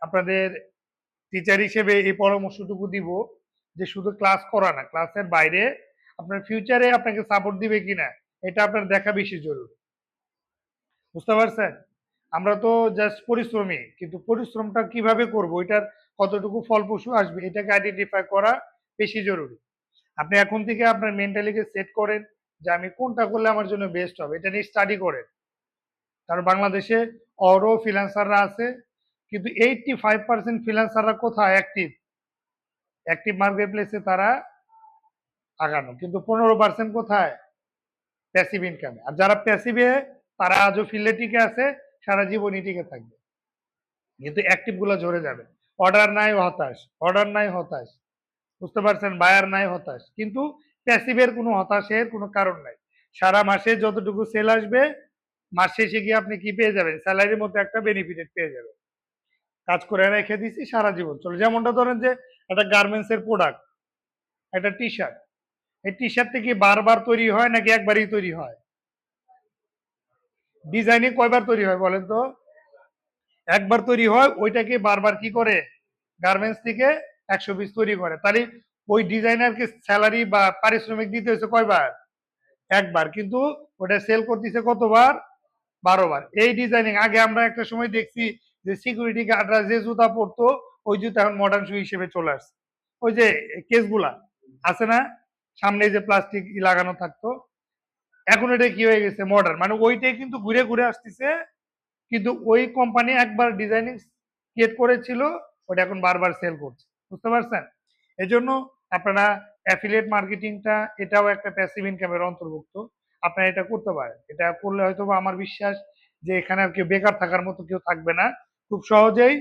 Speaker 1: আপনাদের টিচার হিসেবে এই পরামর্শটুকু দিব যে শুধু ক্লাস করা না, ক্লাসের বাইরে আপনার ফিউচারে আপনাকে সাপোর্ট দিবে কিনা এটা আপনার দেখা বেশি জরুরি। বুঝতে পারছেন? আমরা তো জাস্ট পরিশ্রমী, কিন্তু পরিশ্রমটা কিভাবে করব, এটার কতটুকু ফলপ্রসূ আসবে, এটাকে আইডেন্টিফাই করা বেশি জরুরি। আপনি এখন থেকে আপনার মেন্টালিকে সেট করেন যে আমি কোনটা করলে আমার জন্য বেস্ট হবে, এটা নিয়ে স্টাডি করেন। কারণ বাংলাদেশে অরো ফ্রিল্যান্সাররা আছে, কিন্তু 85% ফ্রিল্যান্সাররা কোথায় অ্যাক্টিভ, অ্যাক্টিভ মার্কেট প্লেসে তারা আগানো, কিন্তু 15% কোথায়, প্যাসিভ ইনকামে। আর যারা প্যাসিভে, তারা আজও ফিল্ডে টিকে আছে, সারা জীবনই টিকে থাকবে, কিন্তু অ্যাক্টিভ গুলো ঝরে যাবে। অর্ডার নাই হতাশ, অর্ডার নাই হতাশ, বুঝতে পারছেন, বায়ার নাই হতাশ, কিন্তু প্যাসিভের কোনো হতাশের কোনো কারণ নাই। সারা মাসে যতটুকু সেল আসবে, মাস শেষে গিয়ে আপনি কি পেয়ে যাবেন, স্যালারির মধ্যে একটা বেনিফিটেড পেয়ে যাবেন। কাজ করে রেখে দিছি, সারা জীবন চলে। যেমনটা ধরেন যে একটা গার্মেন্টস এর প্রোডাক্ট, একটা টি শার্ট, এই টি শার্টটা কি বারবার তৈরি হয় নাকি একবারই তৈরি হয়? ডিজাইনে কয়বার তৈরি হয় বলেন তো? একবার তৈরি হয়, ওইটাকে বারবার কি করে, গার্মেন্টস থেকে 100 পিস তৈরি করে, তাহলে ওই ডিজাইনারকে স্যালারি বা পারিশ্রমিক দিতে হয়েছে কয়বার, একবার, কিন্তু ওটা সেল করতেছে কতবার, 12বার। এই ডিজাইনিং আগে আমরা একটা সময় দেখছি যে সিকিউরিটি গার্ডরা যে জুতা পরতো, ওই জুতা এখন মডার্ন শু হিসেবে চলে আসছে। ওই যে কেসগুলা আছে না, সামনে যে প্লাস্টিক লাগানো থাকতো, এখন এটা কি হয়ে গেছে, মডার্ন, মানে ওইটাই কিন্তু ঘুরে ঘুরে আসতেছে, কিন্তু ওই কোম্পানি একবার ডিজাইনিং ক্রিয়েট করেছিল, ওটা এখন বারবার সেল করছে। বুঝতে পারছেন? এজন্য আপনারা অ্যাফিলিয়েট মার্কেটিংটা, এটাও একটা প্যাসিভ ইনকামের অন্তর্ভুক্ত। আপনারা এটা করতে পারেন, এটা করলে হয়তো বা আমার বিশ্বাস যে এখানে আর কেউ বেকার থাকার মতো কেউ থাকবে না। খুব সহজেই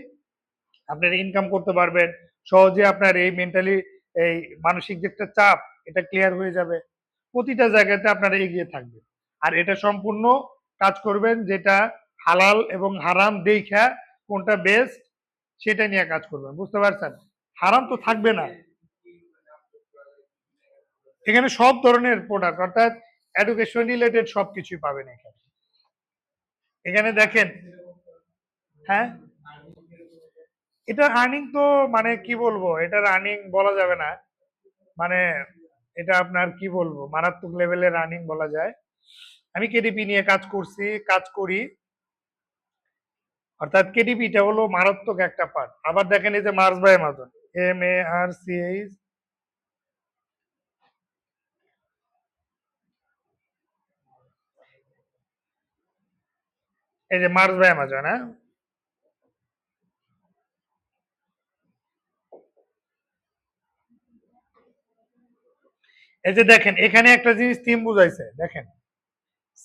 Speaker 1: আপনারা ইনকাম করতে পারবেন, সহজে আপনার এই মেন্টালি, এই মানসিক যে একটা চাপ, এটা ক্লিয়ার হয়ে যাবে। প্রতিটা জায়গাতে আপনারা এগিয়ে থাকবেন। আর এটা সম্পূর্ণ কাজ করবেন যেটা হালাল এবং হারাম দেইখা কোনটা বেস্ট, সেটা নিয়ে কাজ করবেন। বুঝতে পারছেন? হারাম তো থাকবে না। এখানে সব ধরনের প্রোডাক্ট, অর্থাৎ এডুকেশন রিলেটেড সবকিছুই পাবেন এখানে। এখানে দেখেন, হ্যাঁ, এটা আর্নিং তো, মানে কি বলবো, এটার আর্নিং বলা যাবে না, মানে এটা আপনার কি বলবো, মারাত্মক লেভেলের আর্নিং বলা যায়। আমি কেডিপি নিয়ে কাজ করছি, কাজ করি, অর্থাৎ কেডিপিটা হলো মারাত্মক একটা পার্ট। আবার দেখেন এই যে মার্স বাই অ্যামাজন, MARCH, এই যে মার্স বাই অ্যামাজন, হ্যাঁ, এই যে দেখেন এখানে একটা জিনিস থিম বুঝাইছে, দেখেন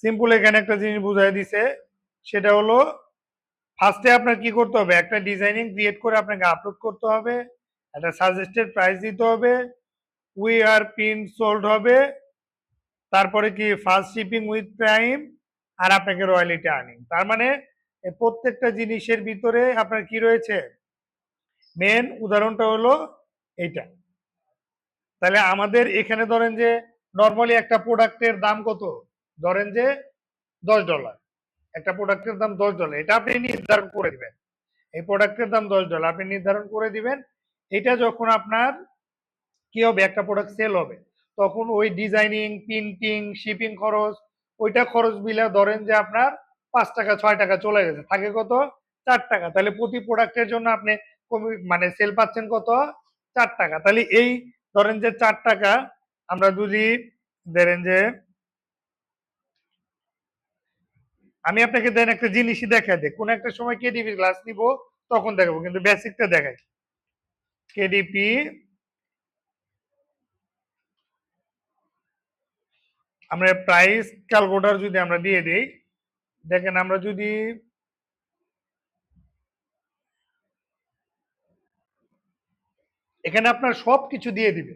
Speaker 1: সিম্পল এখানে একটা জিনিস বুঝাই দিছে, সেটা হলো ফার্স্টে আপনার কি করতে হবে, একটা ডিজাইনিং ক্রিয়েট করে আপনাকে আপলোড করতে হবে, একটা সাজেস্টেড প্রাইস দিতে হবে, উই আর পিন সোল্ড হবে, তারপরে কি ফার্স্ট শিপিং উইথ প্রাইম, আর আপনাকে রয়্যালিটি আর্নিং। তার মানে এই প্রত্যেকটা জিনিসের ভিতরে আপনার কি রয়েছে, মেন উদাহরণটা হলো এইটা। তাহলে আমাদের এখানে ধরেন যে নর্মালি একটা প্রোডাক্টের দাম কত, ধরেন যে $10, একটা প্রোডাক্টের দাম $10, এটা আপনি নির্ধারণ করে দিবেন। এই প্রোডাক্টের দাম $10 আপনি নির্ধারণ করে দিবেন। এটা যখন আপনার কি হবে, একটা প্রোডাক্ট সেল হবে, তখন ওই ডিজাইনিং, প্রিন্টিং, শিপিং খরচ, ওইটা খরচ মিলে ধরেন যে আপনার 5 টাকা 6 টাকা চলে গেছে, থাকে কত, 4 টাকা। তাহলে প্রতি প্রোডাক্টের জন্য আপনি মানে সেল পাচ্ছেন কত, 4 টাকা। তাহলে এই ধরেন যে 4 টাকা আমরা যদি ধরেন যে, আমি আপনাকে দেন একটা জিনিসই দেখা দেয়, কোন একটা সময় কেডিপি ক্লাস নিব তখন দেখাবো, কিন্তু বেসিকটা দেখাই। কেডিপি আমরা প্রাইস ক্যালকুলেটর যদি আমরা দিয়ে দিই, দেখেন আমরা যদি এখানে আপনার সবকিছু দিয়ে দিবে,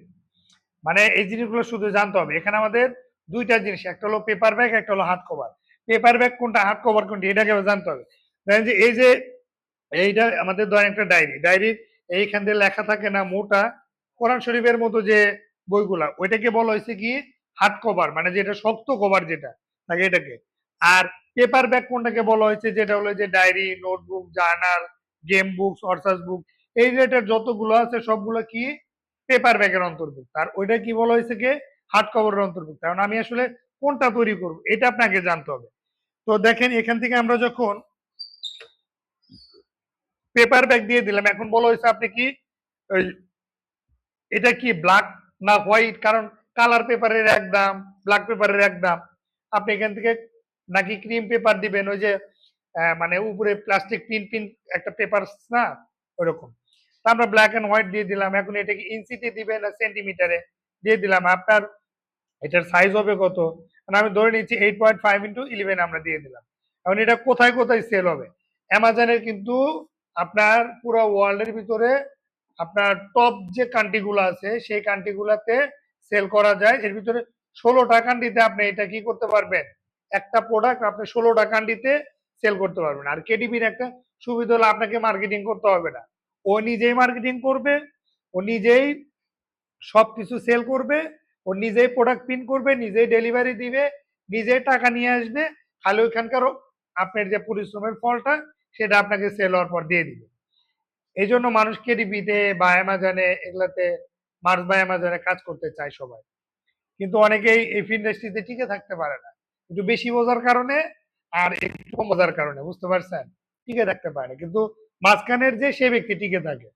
Speaker 1: মানে এই জিনিসগুলো শুধু জানতে হবে। এখানে আমাদের দুইটা জিনিস, একটা হলো পেপার ব্যাগ, একটা হলো হার্ড কভার। পেপার ব্যাগ কোনটা, হার্ড কভার কোনটা, এটাকে জানতে হবে। দেখেন যে এই যে এইটা আমাদের ধরেন একটা ডায়েরি এইখান দিয়ে লেখা থাকে না মোটা, কোরআন শরীফের মতো যে বইগুলা, ওইটাকে বলা হয়েছে কি হার্ড কভার, মানে যেটা শক্ত কভার যেটা থাকে এটাকে। আর পেপার ব্যাগ কোনটাকে বলা হয়েছে, যেটা হলো যে diary, notebook, journal, game books, অর্সাস বুক, এই রিলেটেড যতগুলো আছে সবগুলো কি পেপার ব্যাগের অন্তর্ভুক্ত। আর ওইটা কি বলা হয়েছে কি হার্ড কভারের অন্তর্ভুক্ত। কারণ আমি আসলে কোনটা তৈরি করব এটা আপনাকে জানতে হবে। তো দেখেন এখান থেকে আমরা যখন পেপার ব্যাগ দিয়ে দিলাম, এখন বলা হয়েছে আপনি কি এটা কি ব্ল্যাক না হোয়াইট, কারণ কালার পেপারের এক দাম, ব্ল্যাক পেপারের এক দাম। আপনি এখান থেকে নাকি ক্রিম পেপার দিবেন, ওই যে মানে উপরে প্লাস্টিক পিন পিন একটা পেপার না, ওইরকম। তা আমরা ব্ল্যাক এন্ড হোয়াইট দিয়ে দিলাম। এখন এটাকে ইঞ্চিতে দিবেন না সেন্টিমিটারে দিয়ে দিলাম, আপনার এটার সাইজ হবে কত, মানে আমি ধরে নিচ্ছি 8.5 × 11 আমরা দিয়ে দিলাম। এখন এটা কোথায় কোথায় সেল হবে, অ্যামাজনের কিন্তু আপনার পুরো ওয়ার্ল্ডের ভিতরে আপনার টপ যে কান্ট্রি গুলো আছে সেই কান্ট্রি গুলাতে সেল করা যায়। এর ভিতরে 16টা কান্ট্রিতে আপনি এটা কি করতে পারবেন, একটা প্রোডাক্ট আপনি 16টা কান্ট্রিতে সেল করতে পারবেন। আর কেডিবির একটা সুবিধা হলো আপনাকে মার্কেটিং করতে হবে না, ও নিজেই মার্কেটিং করবে, ও নিজেই সবকিছু সেল করবে, ও নিজেই প্রোডাক্ট প্রিন্ট করবে, নিজেই ডেলিভারি দিবে, নিজেই টাকা নিয়ে আসবে, খালি ওইখানকার আপনার যে পরিশ্রমের ফলটা সেটা আপনাকে সেল হওয়ার পর দিয়ে দিবে। এই জন্য মানুষ কেডিবিতে বা অ্যামাজনে এগুলাতে, মার্স বা অ্যামাজনে কাজ করতে চায় সবাই। কিন্তু অনেকেই এই ইন্ডাস্ট্রিতে টিকে থাকতে পারে না, একটু বেশি বোঝার কারণে আর একটু কম বোঝার কারণে, বুঝতে পারছেন, টিকে থাকতে পারে না। কিন্তু মাঝখানের যে সে ব্যক্তি টিকে থাকে।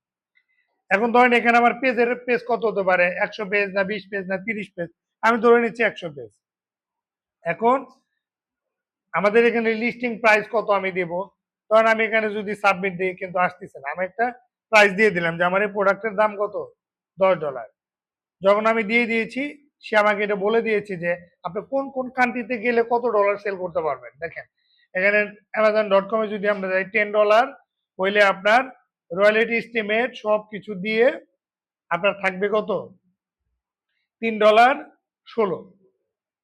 Speaker 1: এখন ধরেন এখানে আমার পেজের পেজ কত হতে পারে, 100 পেজ না 20 পেজ না 30 পেজ, আমি ধরে নিচ্ছি 100 পেজ। এখন আমাদের এখানে লিস্টিং প্রাইস কত আমি দেব, তখন আমি এখানে যদি সাবমিট দিই কিন্তু আসতেছে না, আমি একটা প্রাইস দিয়ে দিলাম যে আমার এই প্রোডাক্টের দাম কত, $10। যখন আমি দিয়ে দিয়েছি, সে আমাকে এটা বলে দিয়েছে যে আপনি কোন কোন কান্ট্রিতে গেলে কত ডলার সেল করতে পারবেন। দেখেন এখানে Amazon.com এ যদি আমরা যাই, $10 হইলে আপনার রয়্যালিটি এস্টিমেট সব কিছু দিয়ে আপনার থাকবে কত, $3.16।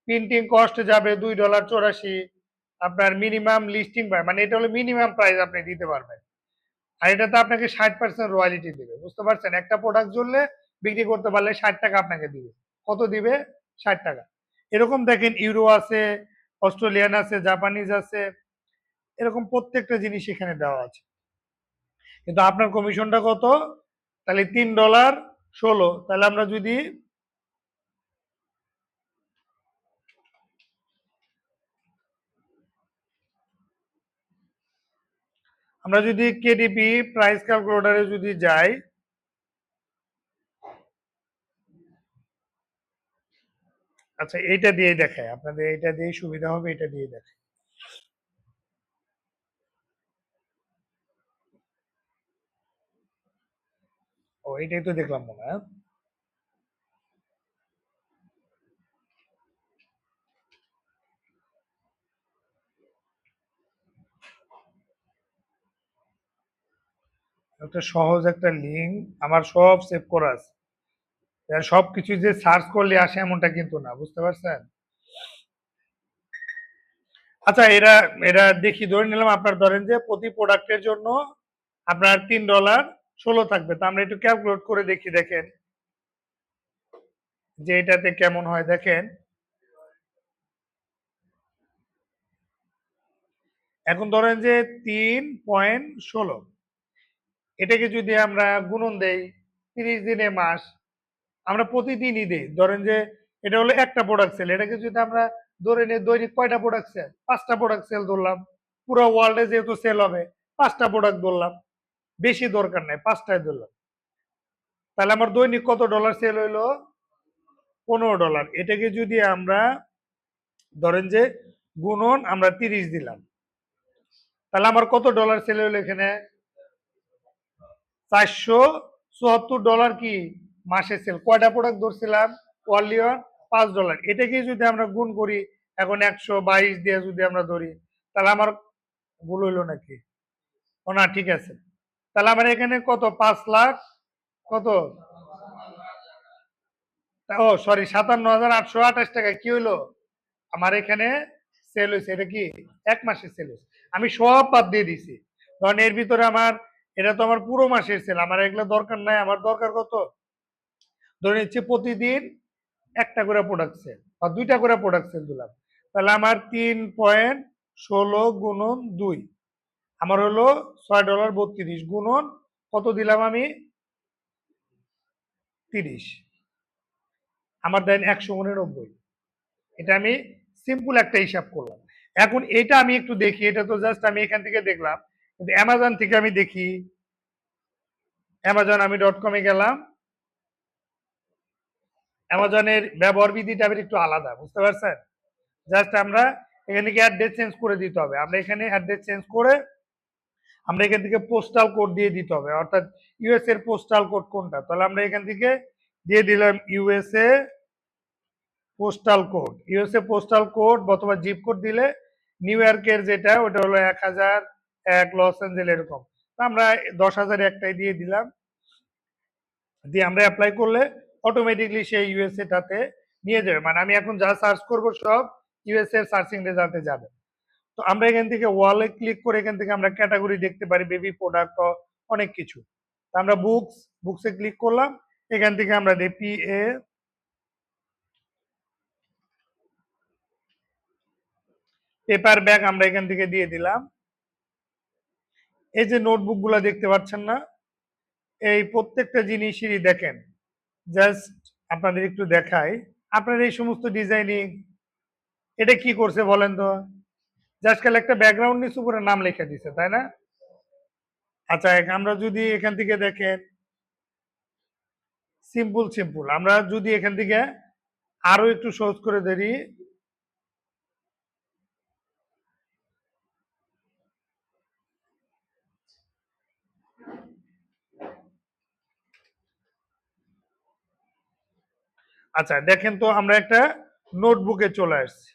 Speaker 1: প্রিন্টিং কস্ট যাবে $2.84। আপনার মিনিমাম লিস্টিং প্রাইস, মানে এটা হলো মিনিমাম প্রাইস আপনি দিতে পারবেন। আর এটাতে আপনাকে 60% রয়্যালিটি দিবে, বুঝতে পারছেন, একটা প্রোডাক্ট জ্বললে বিক্রি করতে পারলে 60 টাকা আপনাকে দিবে। কত দিবে, 60 টাকা। এরকম দেখেন ইউরো আছে, অস্ট্রেলিয়ান আছে, জাপানিজ আছে, এরকম প্রত্যেকটা জিনিস এখানে দেওয়া আছে। কিন্তু আপনার কমিশনটা কত, তাহলে $3.16। তাহলে আমরা যদি কেডিপি প্রাইস ক্যালকুলেটরে যদি যাই, আচ্ছা এইটা দিয়ে দেখায় আপনাদের, এটা দিয়ে সুবিধা হবে, এটা দিয়ে দেখায়। ও এটাই তো দেখলাম মনে হয়। একটা সহজ একটা লিঙ্ক, আমার সব সেভ করা আছে। সবকিছু যে সার্চ করলে আসে এমনটা কিন্তু না, বুঝতে পারছেন? আচ্ছা, এরা এরা দেখি ধরে নিলাম আপনার ধরেন যে প্রতি প্রোডাক্টের জন্য আপনার $3 থাকবে। তা আমরা একটু ক্যালকুলেট করে দেখি, দেখেন যে এটাতে কেমন হয়। দেখেন এখন ধরেন যে 3.16, এটাকে যদি আমরা গুণন দেই 30 দিনে মাস, আমরা প্রতিদিনই দিই। ধরেন যে এটা হলো একটা প্রোডাক্ট সেল, এটাকে যদি আমরা ধরে নিই দৈনিক কয়টা প্রোডাক্ট সেল, 5টা প্রোডাক্ট সেল ধরলাম। পুরো ওয়ার্ল্ডে যেহেতু সেল হবে 5টা প্রোডাক্ট ধরলাম, বেশি দরকার নাই, 5টাই ধরলাম। তাহলে আমার দৈনিক কত ডলার সেল হইলো? $15। এটাকে যদি আমরা ধরেন যে গুণন আমরা 30 দিলাম, তাহলে আমার কত ডলার সেল হইলো এখানে? $474 কি মাসে সেল। কয়টা প্রোডাক্ট ধরছিলাম? Only on $5। এটাকে যদি আমরা গুণ করি এখন 122 দিয়ে যদি আমরা ধরি, তাহলে আমার ভুল হইলো নাকি? ও না, ঠিক আছে। তাহলে আমার এখানে কত, 5 লাখ কত, ও সরি, 57,828 টাকা কি হইলো আমার এখানে সেল হয়েছে। এটা কি এক মাসের সেল হয়েছে? আমি সব বাদ দিয়ে দিছি, কারণ এর ভিতরে আমার, এটা তো আমার পুরো মাসের সেল, আমার এগুলো দরকার নাই। আমার দরকার কত, ধরে নিচ্ছি প্রতিদিন একটা করে প্রোডাক্ট সেল বা 2টা করে প্রোডাক্ট সেল দিলাম। তাহলে আমার 3.16 গুণন 2, আমার হলো $6.32 গুণন কত দিলাম আমি? 30, আমার দেন 199। এটা আমি সিম্পল একটা হিসাব করলাম। এখন এটা আমি একটু দেখি, এটা তো জাস্ট আমি এখান থেকে দেখলাম, কিন্তু অ্যামাজন থেকে আমি দেখি। অ্যামাজন আমি .com-এ গেলাম, অ্যামাজনের ব্যবহার বিধিটা একটু আলাদা, বুঝতে পারছেন? জাস্ট আমরা এখান থেকে অ্যাড্রেস চেঞ্জ করে দিতে হবে। আমরা এখানে অ্যাড্রেস চেঞ্জ করে আমরা এখান থেকে পোস্টাল কোড দিয়ে দিতে হবে, অর্থাৎ ইউএস এর পোস্টাল কোড কোনটা, তাহলে আমরা এখান থেকে দিয়ে দিলাম USA postal code. USA postal code অথবা জিপ কোড দিলে নিউ ইয়র্কের যেটা ওটা হলো 1001, লস এঞ্জেল এরকম। আমরা 10,001টাই দিয়ে দিলাম, দিয়ে আমরা অ্যাপ্লাই করলে অটোমেটিকলি সেই ইউএসএ টাতে নিয়ে যাবে। মানে আমি এখন যা সার্চ করব সব ইউএসএ এর সার্চিং রেজাল্টে যাবে। তো আমরা এখান থেকে ওয়ালে ক্লিক করে এখান থেকে আমরা ক্যাটাগরি দেখতে পারি, বেবি প্রোডাক্ট, অনেক কিছু। তো আমরা বুকসে ক্লিক করলাম, এখান থেকে আমরা দিই PA পেপার ব্যাগ, আমরা এখান থেকে দিয়ে দিলাম। এই যে নোটবুক গুলা দেখতে পাচ্ছেন না, এই প্রত্যেকটা জিনিসই দেখেন, জাস্ট আপনাদের একটু দেখাই। আপনার এই সমস্ত ডিজাইনিং এটা কি করছে বলেন তো? জাস্ট খালি একটা ব্যাকগ্রাউন্ড নিচে উপরে নাম লিখে দিছে, তাই না? আচ্ছা, আমরা যদি এখান থেকে দেখেন সিম্পল, আমরা যদি এখান থেকে আরো একটু সহজ করে ধরি, আচ্ছা দেখেন তো আমরা একটা নোটবুকে চলে আসছি।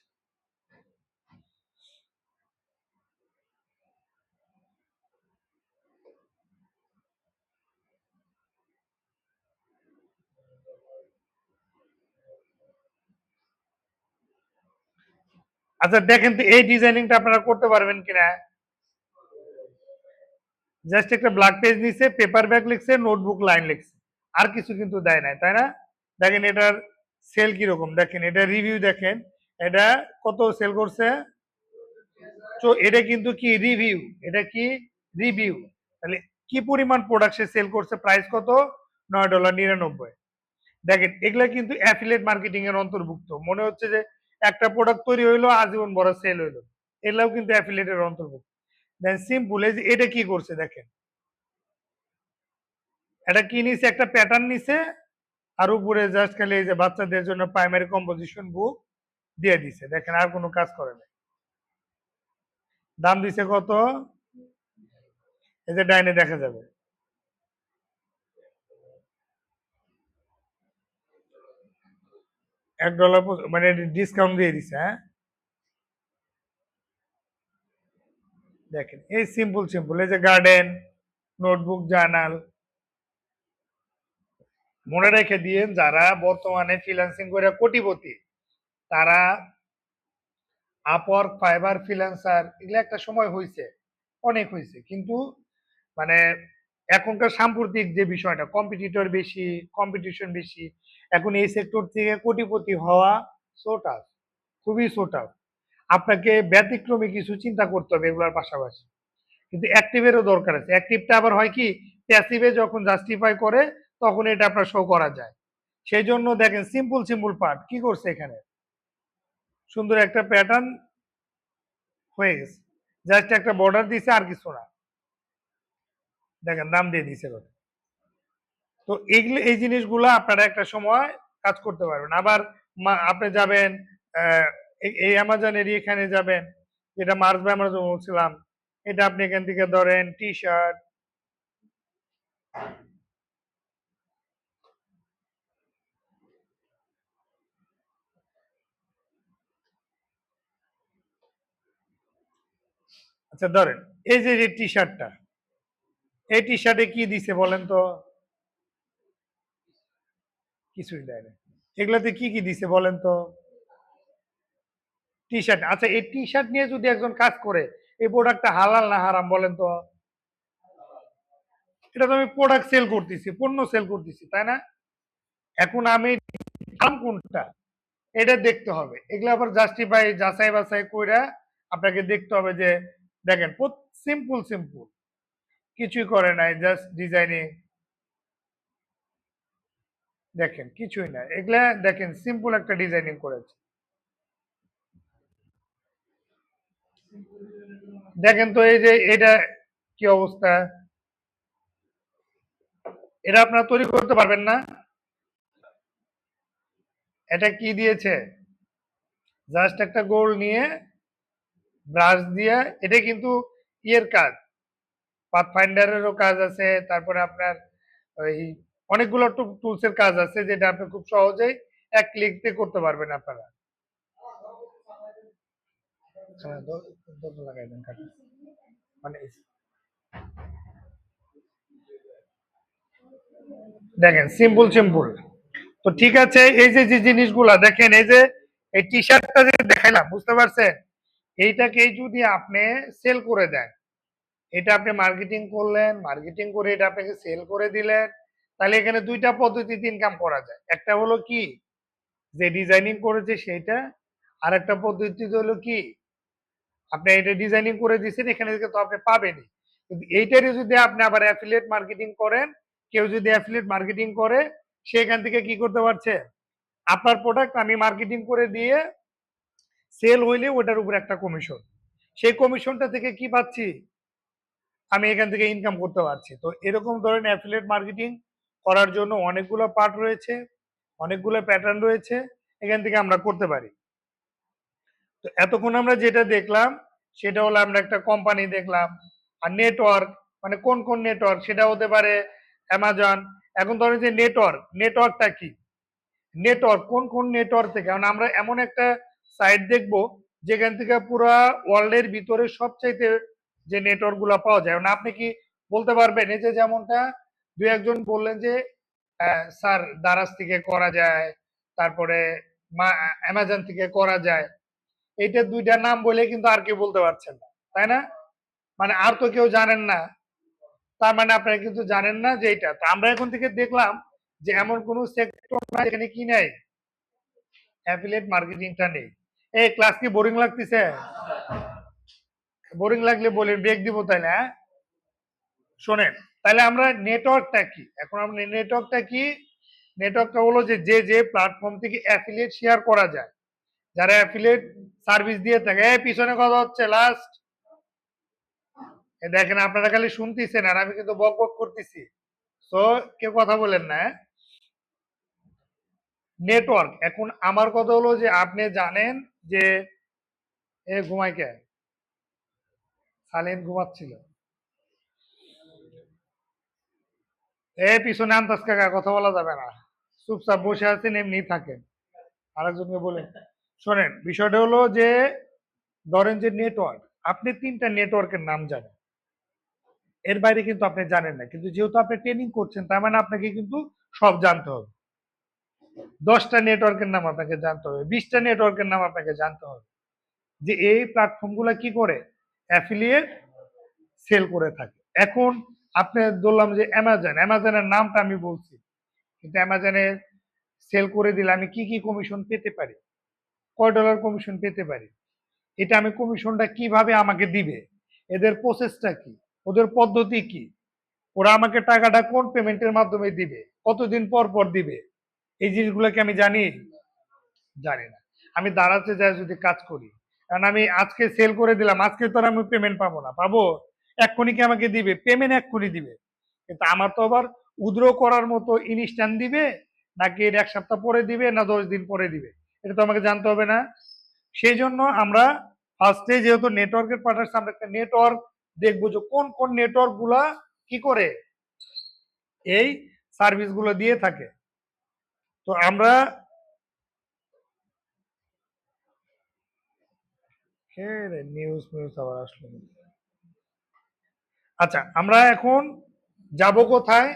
Speaker 1: আচ্ছা দেখেন তো এই ডিজাইনিংটা আপনারা করতে পারবেন কিনা। জাস্ট একটা ব্ল্যাক পেজ নিছে, পেপার ব্যাগ লিখছে, নোটবুক লাইন লিখছে, আর কিছু কিন্তু দেয় নাই, তাই না? দেখেন এটার সেল কিরকম, দেখেন এটা রিভিউ, দেখেন এটা কত সেল করছে। তো এটা কিন্তু কি রিভিউ, এটা কি রিভিউ, তাহলে কি পরিমাণ প্রোডাক্ট সে সেল করছে, প্রাইস কত, $9.99। দেখেন এগুলা কিন্তু অ্যাফিলিয়েট মার্কেটিং এর অন্তর্ভুক্ত। মনে হচ্ছে যে একটা প্রোডাক্ট তৈরি হইলো আজীবন বড় সেল হইলো, এগুলাও কিন্তু অ্যাফিলিয়েটের অন্তর্ভুক্ত। দেন সিম্পল, এই যে এটা কি করছে দেখেন, এটা কি নিছে, একটা প্যাটার্ন নিছে, আর উপরে জাস্ট খালি এই যে বাচ্চাদের জন্য প্রাইমারি কম্পোজিশন বুক দিয়ে দিছে, দেখেন আর কোনো কাজ করে না। দাম দিছে কত, এই যে ডাইনে দেখা যাবে $1, মানে ডিসকাউন্ট দিয়ে দিছে। হ্যাঁ দেখেন এই সিম্পল, এই যে গার্ডেন, নোটবুক, জার্নাল। মনে রেখে দিয়েন যারা বর্তমানে ফ্রিল্যান্সিং করে কোটিপতি, তারা আপওয়ার্ক, ফাইবার, ফ্রিল্যান্সার এগুলো একটা সময় হয়েছে, অনেক হয়েছে, কিন্তু মানে এখনকার সাম্প্রতিক যে বিষয়টা, কম্পিটিটর বেশি, কম্পিটিশন বেশি, এখন এই সেক্টর থেকে কোটিপতি হওয়া সো টাফ, খুবই সো টাফ। আপনাকে ব্যতিক্রমী কিছু চিন্তা করতে হবে এগুলোর পাশাপাশি, কিন্তু অ্যাক্টিভেরও দরকার আছে। অ্যাক্টিভটা আবার হয় কি, প্যাসিভে যখন জাস্টিফাই করে তখন এটা আপনার শো করা যায়। সেই জন্য দেখেন সিম্পল সিম্পল পার্ট কি করছে এখানে, সুন্দর একটা প্যাটার্ন হয়ে গেছে, জাস্ট একটা বর্ডার দিছে আর কিছু না, দেখেন নাম দিয়ে দিছে। তো এইগুলো, এই জিনিসগুলো আপনারা একটা সময় কাজ করতে পারবেন। আবার আপনি যাবেন এই অ্যামাজনের এখানে যাবেন, যেটা মার্চ বা আমরা বলছিলাম, এটা আপনি এখান থেকে ধরেন টি শার্ট, আচ্ছা ধরেন এই যে টি শার্টটা, এই টি শার্টে কি দিছে বলেন তো? কিছুই দেয় না। এগুলোতে কি কি দিছে বলেন তো? T shirt. আচ্ছা এই টি শার্ট নিয়ে যদি একজন কাজ করে, এই প্রোডাক্টটা হালাল না হারাম বলেন তো? এটা তো আমি প্রোডাক্ট সেল করতেছি, পণ্য সেল করতেছি, তাই না? এখন আমি দাম কোনটা এটা দেখতে হবে। এগুলো আবার জাস্টিফাই, যাচাই বাছাই কইরা আপনাকে দেখতে হবে যে দেখেন সিম্পল সিম্পল, কিছুই করে নাই, জাস্ট ডিজাইনিং, দেখেন কিছুই না, এগুলা দেখেন সিম্পল একটা ডিজাইনিং করেছে। দেখেন তো এই যে এটা কি অবস্থা, এটা আপনারা তৈরি করতে পারবেন না? এটা কি দিয়েছে, জাস্ট একটা গোল নিয়ে ব্রাশ দিয়ে, এটা কিন্তু ইয়ের কাজ, পাথফাইন্ডারেরও কাজ আছে, তারপরে আপনার ওই অনেকগুলো টুলস এর কাজ আছে যেটা আপনি খুব সহজেই এক ক্লিকতে করতে পারবেন আপনারা। হ্যাঁ, লাগাই দেন কাটা। মানে দেখেন সিম্পল সিম্পল। তো ঠিক আছে, এই যে যে জিনিসগুলা দেখেন, এই যে এই টি শার্টটা যে দেখাইলাম, বুঝতে পারছেন? এইটাকে যদি আপনি সেল করে দেন, এটা আপনি মার্কেটিং করলেন, মার্কেটিং করে এটা আপনাকে সেল করে দিলেন, তাহলে এখানে দুইটা পদ্ধতিতে ইনকাম করা যায়। একটা হলো কি, যে ডিজাইনিং করেছে সেইটা, আর একটা পদ্ধতি হলো কি, আপনি এটা ডিজাইনিং করে দিচ্ছেন, এখানে থেকে তো আপনি পাবেনই, কিন্তু এইটারই যদি আপনি আবার অ্যাফিলিয়েট মার্কেটিং করেন, কেউ যদি অ্যাফিলিয়েট মার্কেটিং করে, সেখান থেকে কি করতে পারছে, আপনার প্রোডাক্ট আমি মার্কেটিং করে দিয়ে সেল হইলে ওটার উপর একটা কমিশন, সেই কমিশনটা থেকে কি পাচ্ছি, আমি এখান থেকে ইনকাম করতে পারছি। তো এরকম ধরনের অ্যাফিলিয়েট মার্কেটিং করার জন্য অনেকগুলো পার্ট রয়েছে, অনেকগুলো প্যাটার্ন রয়েছে, এখান থেকে আমরা করতে পারি। তো এতক্ষণ আমরা যেটা দেখলাম সেটা হলো আমরা একটা কোম্পানি দেখলাম, আর নেটওয়ার্ক, মানে কোন কোন নেটওয়ার্ক, সেটা হতে পারে অ্যামাজন। এখন ধরেন যে নেটওয়ার্ক, নেটওয়ার্কটা কি, নেটওয়ার্ক কোন কোন নেটওয়ার্ক থেকে, কারণ আমরা এমন একটা সাইট দেখব যেখান থেকে পুরা ওয়ার্ল্ডের ভিতরে সবচাইতে যে নেটওয়ার্ক গুলা পাওয়া যায়। মানে আপনি কি বলতে পারবেন, এই যে যেমনটা দু একজন বললেন যে স্যার দারাজ থেকে করা যায়, তারপরে অ্যামাজন থেকে করা যায়, এইটা দুইটা নাম বলে কিন্তু আর কেউ বলতে পারছেন না, তাই না? মানে আর তো কেউ জানেন না, তার মানে আপনারা কিন্তু জানেন না যে এটা। তো আমরা এখন থেকে দেখলাম যে এমন কোন সেক্টর নাই যেখানে কি নাই, অ্যাফিলিয়েট মার্কেটিংটা নেই। এই ক্লাস কি বোরিং লাগতেছে? বোরিং লাগলে বলেন, ব্রেক দিব তাইলে, হ্যাঁ? শোনেন, তাহলে আমরা নেটওয়ার্কটা কি, এখন আমরা নেটওয়ার্কটা কি, নেটওয়ার্কটা হলো যে যে যে প্ল্যাটফর্ম থেকে অ্যাফিলিয়েট শেয়ার করা যায়, যারা অ্যাফিলিয়েট সার্ভিস দিয়ে থাকে। এই পিছনে কথা হচ্ছে লাস্ট, দেখেন আপনারা খালি শুনতেছেন আর আমি কিন্তু বক বক করতেছি, তো কেউ কথা বলেন না, হ্যাঁ? নেটওয়ার্ক, এখন আমার কথা হলো যে আপনি জানেন যে এ ঘুমায় কে, সালেন ঘুমাচ্ছিল, এ পিছনে আন্তাজ কাকা কথা বলা যাবে না, চুপচাপ বসে আছেন এমনি থাকেন, আরেকজনকে বলেন। শোনেন, বিষয়টা হলো যে ধরেন যে নেটওয়ার্ক, আপনি তিনটা নেটওয়ার্কের নাম জানেন, এর বাইরে কিন্তু আপনি জানেন না, কিন্তু যেহেতু আপনি ট্রেনিং করছেন তার মানে আপনাকে কিন্তু সব জানতে হবে। 10টা নেটওয়ার্কের নাম আপনাকে জানতে হবে, 20টা নেটওয়ার্কের নাম আপনাকে জানতে হবে, যে এই প্ল্যাটফর্ম গুলা কি করে অ্যাফিলিয়েট সেল করে থাকে। এখন আপনি বললাম যে অ্যামাজনের নামটা আমি বলছি, কিন্তু অ্যামাজনে সেল করে দিলে আমি কি কি কমিশন পেতে পারি, কয় ডলার কমিশন পেতে পারি, এটা আমি কমিশনটা কিভাবে আমাকে দিবে, এদের প্রসেসটা কি, ওদের পদ্ধতি কি, ওরা আমাকে টাকাটা কোন পেমেন্টের মাধ্যমে দিবে, কতদিন পর পর দিবে, এই জিনিসগুলো কি আমি জানি? জানি না। আমি দাঁড়াতে যাই যদি কাজ করি, কারণ আমি আজকে সেল করে দিলাম, আজকে তো আর আমি পেমেন্ট পাবো না, পাবো এক্ষুনি কি আমাকে দিবে পেমেন্ট, এক্ষুনি দিবে, কিন্তু আমার তো আবার উদ্র করার মতো ইনস্ট্যান্ট দিবে, নাকি এটা 1 সপ্তাহ পরে দিবে, না 10 দিন পরে দিবে, এটা তো আমাকে জানতে হবে না। সেই জন্য আমরা ফার্স্টে যেহেতু নেটওয়ার্কের পার্টনার, আমরা একটা নেটওয়ার্ক দেখবো যে কোন কোন নেটওয়ার্ক গুলা কি করে এই সার্ভিস গুলো দিয়ে থাকে। তো আমরা নিউজ নিউজ আবার আসলো। আচ্ছা, আমরা এখন যাব কোথায়?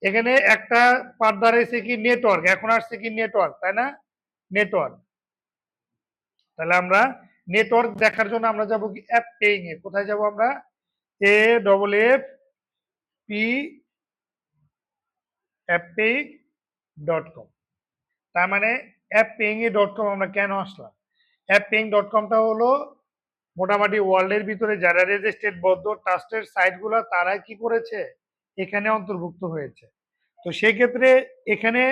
Speaker 1: এখানে একটা পার্টনার এসে কি নেটওয়ার্ক, এখন আসছে কি নেটওয়ার্ক, তাই না? নেটওয়ার্ক। তাহলে আমরা নেটওয়ার্ক দেখার জন্য আমরা যাব কি অ্যাপ পেইং এ। কোথায় যাব আমরা? AFFP appaying.com। তার মানে appaying.com আমরা কেন আসলাম? appaying.comটা হলো মোটামুটি ওয়ার্ল্ডের ভিতরে যারা রেজিস্ট্রেড বদ্ধ ট্রাস্টেড সাইটগুলো তারা কি করেছে, এখানে অন্তর্ভুক্ত হয়েছে। তো সেক্ষেত্রে এখানে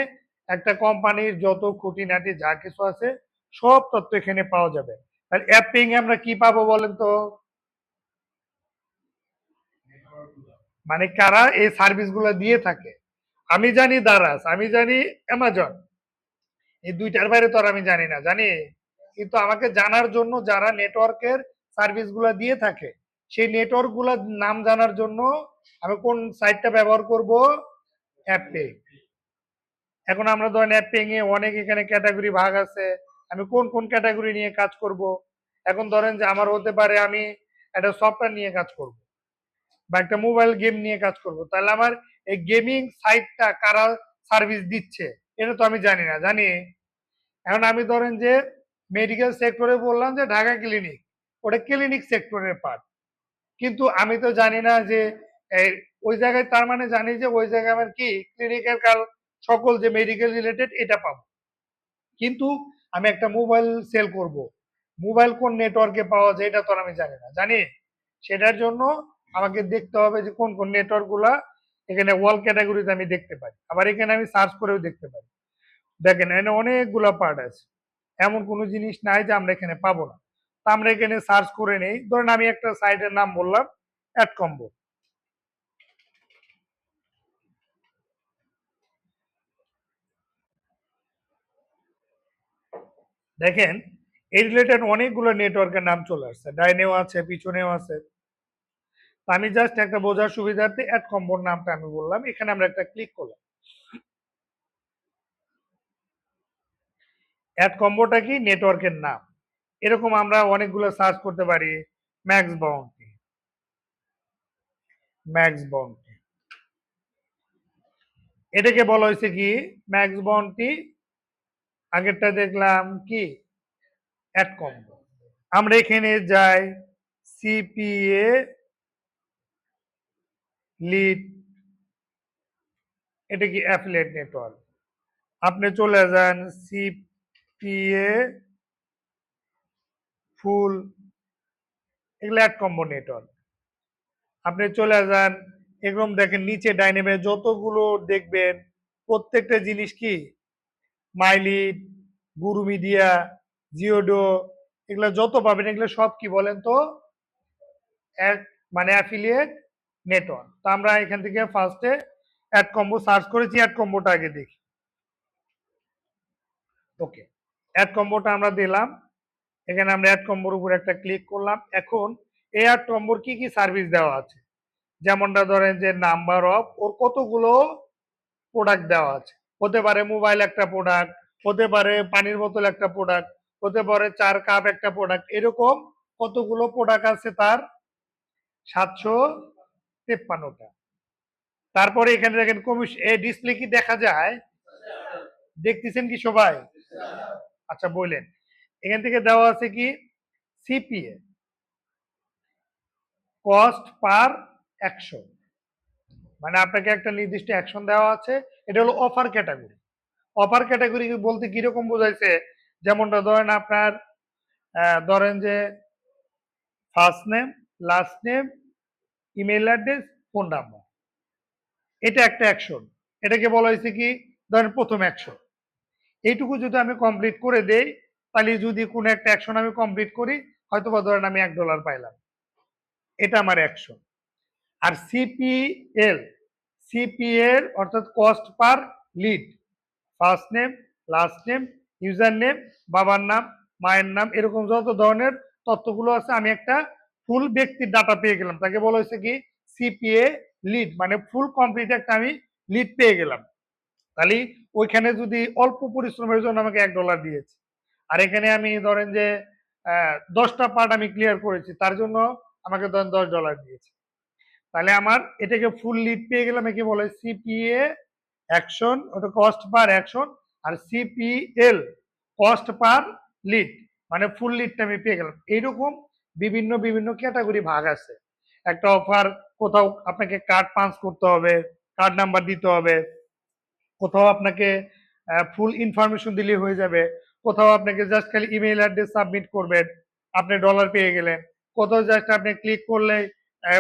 Speaker 1: একটা কোম্পানির যত খুঁটিনাটি যা কিছু আছে সব তথ্য এখানে পাওয়া যাবে। আর অ্যাপিং আমরা কি পাবো বলেন তো? মানে কারা এই সার্ভিস গুলো দিয়ে থাকে। আমি জানি দারাস, আমি জানি অ্যামাজন, এই দুইটার বাইরে তো আর আমি জানি না, জানি। কিন্তু আমাকে জানার জন্য যারা নেটওয়ার্কের সার্ভিস গুলা দিয়ে থাকে, সেই নেটওয়ার্ক গুলার নাম জানার জন্য আমি কোন সাইটটা ব্যবহার করব? অ্যাপে। এখন আমরা ধরেন অ্যাপিং এ অনেক এখানে ক্যাটাগরি ভাগ আছে, আমি কোন কোন ক্যাটাগরি নিয়ে কাজ করব। এখন ধরেন যে আমার হতে পারে আমি একটা সফটওয়্যার নিয়ে কাজ করব, বা একটা মোবাইল গেম নিয়ে কাজ করব, তাহলে আমার এই গেমিং সাইটটা কারা সার্ভিস দিচ্ছে এটা তো আমি জানি না, জানি। এখন আমি ধরেন যে মেডিকেল সেক্টরে বললাম যে ঢাকা ক্লিনিক, ওটা ক্লিনিক সেক্টরের পার্ট, কিন্তু আমি তো জানি না যে ওই জায়গায়, তার মানে জানি যে ওই জায়গায় আমার কি ক্লিনিকের সকল যে মেডিকেল রিলেটেড এটা পাবো, কিন্তু আমি একটা মোবাইল সেল করব, মোবাইল কোন নেটওয়ার্কে পাওয়া যায় এটা তো আমি জানি না, জানি। সেটার জন্য আমাকে দেখতে হবে যে কোন কোন নেটওয়ার্ক গুলা এখানে ওয়াল ক্যাটাগরিতে আমি দেখতে পারি, আবার এখানে আমি সার্চ করেও দেখতে পারি। দেখেন এখানে অনেকগুলা পার্ট আছে, এমন কোনো জিনিস নাই যে আমরা এখানে পাবো না। তা আমরা এখানে সার্চ করে নেই, ধরেন আমি একটা সাইটের নাম বললাম অ্যাড কম্বো। দেখেন এই রিলেটেড অনেকগুলো নেটওয়ার্কের নাম চলে আসছে, ডাইনেও আছে, পিছনেও আছে। আমি জাস্ট একটা বোঝার সুবিধার্থে অ্যাড কম্বোর নামটা আমি বললাম, এখানে আমরা একটা ক্লিক করলাম। অ্যাড কম্বোটা কি? নেটওয়ার্কের নাম। এরকম আমরা অনেকগুলো সার্চ করতে পারি। ম্যাক্স বাউন্টি, ম্যাক্স বাউন্টি, এটাকে বলা হয়েছে কি ম্যাক্স বাউন্টি। আগেরটা দেখলাম কি অ্যাড কম্বো। আমরা এখানে যাই সিপিএ লিড, এটা কি অ্যাফিলিয়েট নেটওয়ার্ক। আপনি চলে যান সিপিএ ফুল, এগুলো অ্যাড কম্বো নেটওয়ার্ক। আপনি চলে যান এরকম দেখেন নিচে ডাইনামে যতগুলো দেখবেন প্রত্যেকটা জিনিস কি মাইলিড, গুরু মিডিয়া, জিওডো, এগুলো যত পাবেন এগুলো সব কি বলেন তো মানে অ্যাফিলিয়েট নেটওয়ার্ক। তো আমরা এখান থেকে ফার্স্টে অ্যাড কম্বো সার্চ করেছি, অ্যাড কম্বোটা আগে দেখি। ওকে, অ্যাড কম্বোটা আমরা দিলাম, এখানে আমরা অ্যাড কম্বোর উপর একটা ক্লিক করলাম। এখন এই অ্যাড কম্বোর কি কি সার্ভিস দেওয়া আছে, যেমনটা ধরেন যে নাম্বার অফ ওর কতগুলো প্রোডাক্ট দেওয়া আছে, হতে পারে মোবাইল একটা প্রোডাক্ট, হতে পারে পানির বোতল একটা প্রোডাক্ট, হতে পারে 4 কাপ একটা প্রোডাক্ট, এরকম কতগুলো প্রোডাক্ট আছে তার? 53টা। তারপরে এখানে দেখেন কমিশন ডিসপ্লে কি দেখা যায়? দেখতেছেন কি সবাই? আচ্ছা বললেন, এখান থেকে দেওয়া আছে কি সিপিএ, কস্ট পার অ্যাকশন, মানে আপনাকে একটা নির্দিষ্ট অ্যাকশন দেওয়া আছে। এটা হলো অফার ক্যাটাগরি। অফার ক্যাটাগরি বলতে কিরকম বোঝাইছে, যেমনটা ধরেন আপনার ধরেন যে first name, last name, email address, phone number, এটা একটা অ্যাকশন। এটাকে বলা হয়েছে কি ধরেন প্রথম অ্যাকশন। এইটুকু যদি আমি কমপ্লিট করে দেই, তাহলে যদি কোনো একটা অ্যাকশন আমি কমপ্লিট করি, হয়তো বা ধরেন আমি $1 পাইলাম, এটা আমার অ্যাকশন। আর সিপিএল, সিপিএর অর্থাৎ cost per lead, first name, last name, user name, বাবার নাম, মায়ের নাম, এরকম যত ধরনের তথ্যগুলো আছে, আমি একটা ফুল ব্যক্তির ডাটা পেয়ে গেলাম। তাকে বলা হয়েছে কি সিপিএ লিড, মানে ফুল কমপ্লিট একটা আমি লিড পেয়ে গেলাম। তাহলে ওইখানে যদি অল্প পরিশ্রমের জন্য আমাকে $1 দিয়েছে, আর এখানে আমি ধরেন যে 10টা পার্ট আমি ক্লিয়ার করেছি, তার জন্য আমাকে ধরেন $10 দিয়েছে, তাহলে আমার এটাকে ফুল লিড পেয়ে গেলাম। একে বলে সিপিএ অ্যাকশন, ওটা কস্ট পার অ্যাকশন। আর সিপিএল কস্ট পার লিড, মানে ফুল লিডটা আমি পেয়ে গেলাম। এইরকম বিভিন্ন বিভিন্ন ক্যাটাগরি ভাগ আছে। একটা অফার, কোথাও আপনাকে কার্ড পাঞ্চ করতে হবে, কার্ড নাম্বার দিতে হবে, কোথাও আপনাকে ফুল ইনফরমেশন দিলে হয়ে যাবে, কোথাও আপনাকে জাস্ট খালি ইমেল অ্যাড্রেস সাবমিট করবেন, আপনি ডলার পেয়ে গেলেন। কোথাও জাস্ট আপনি ক্লিক করলে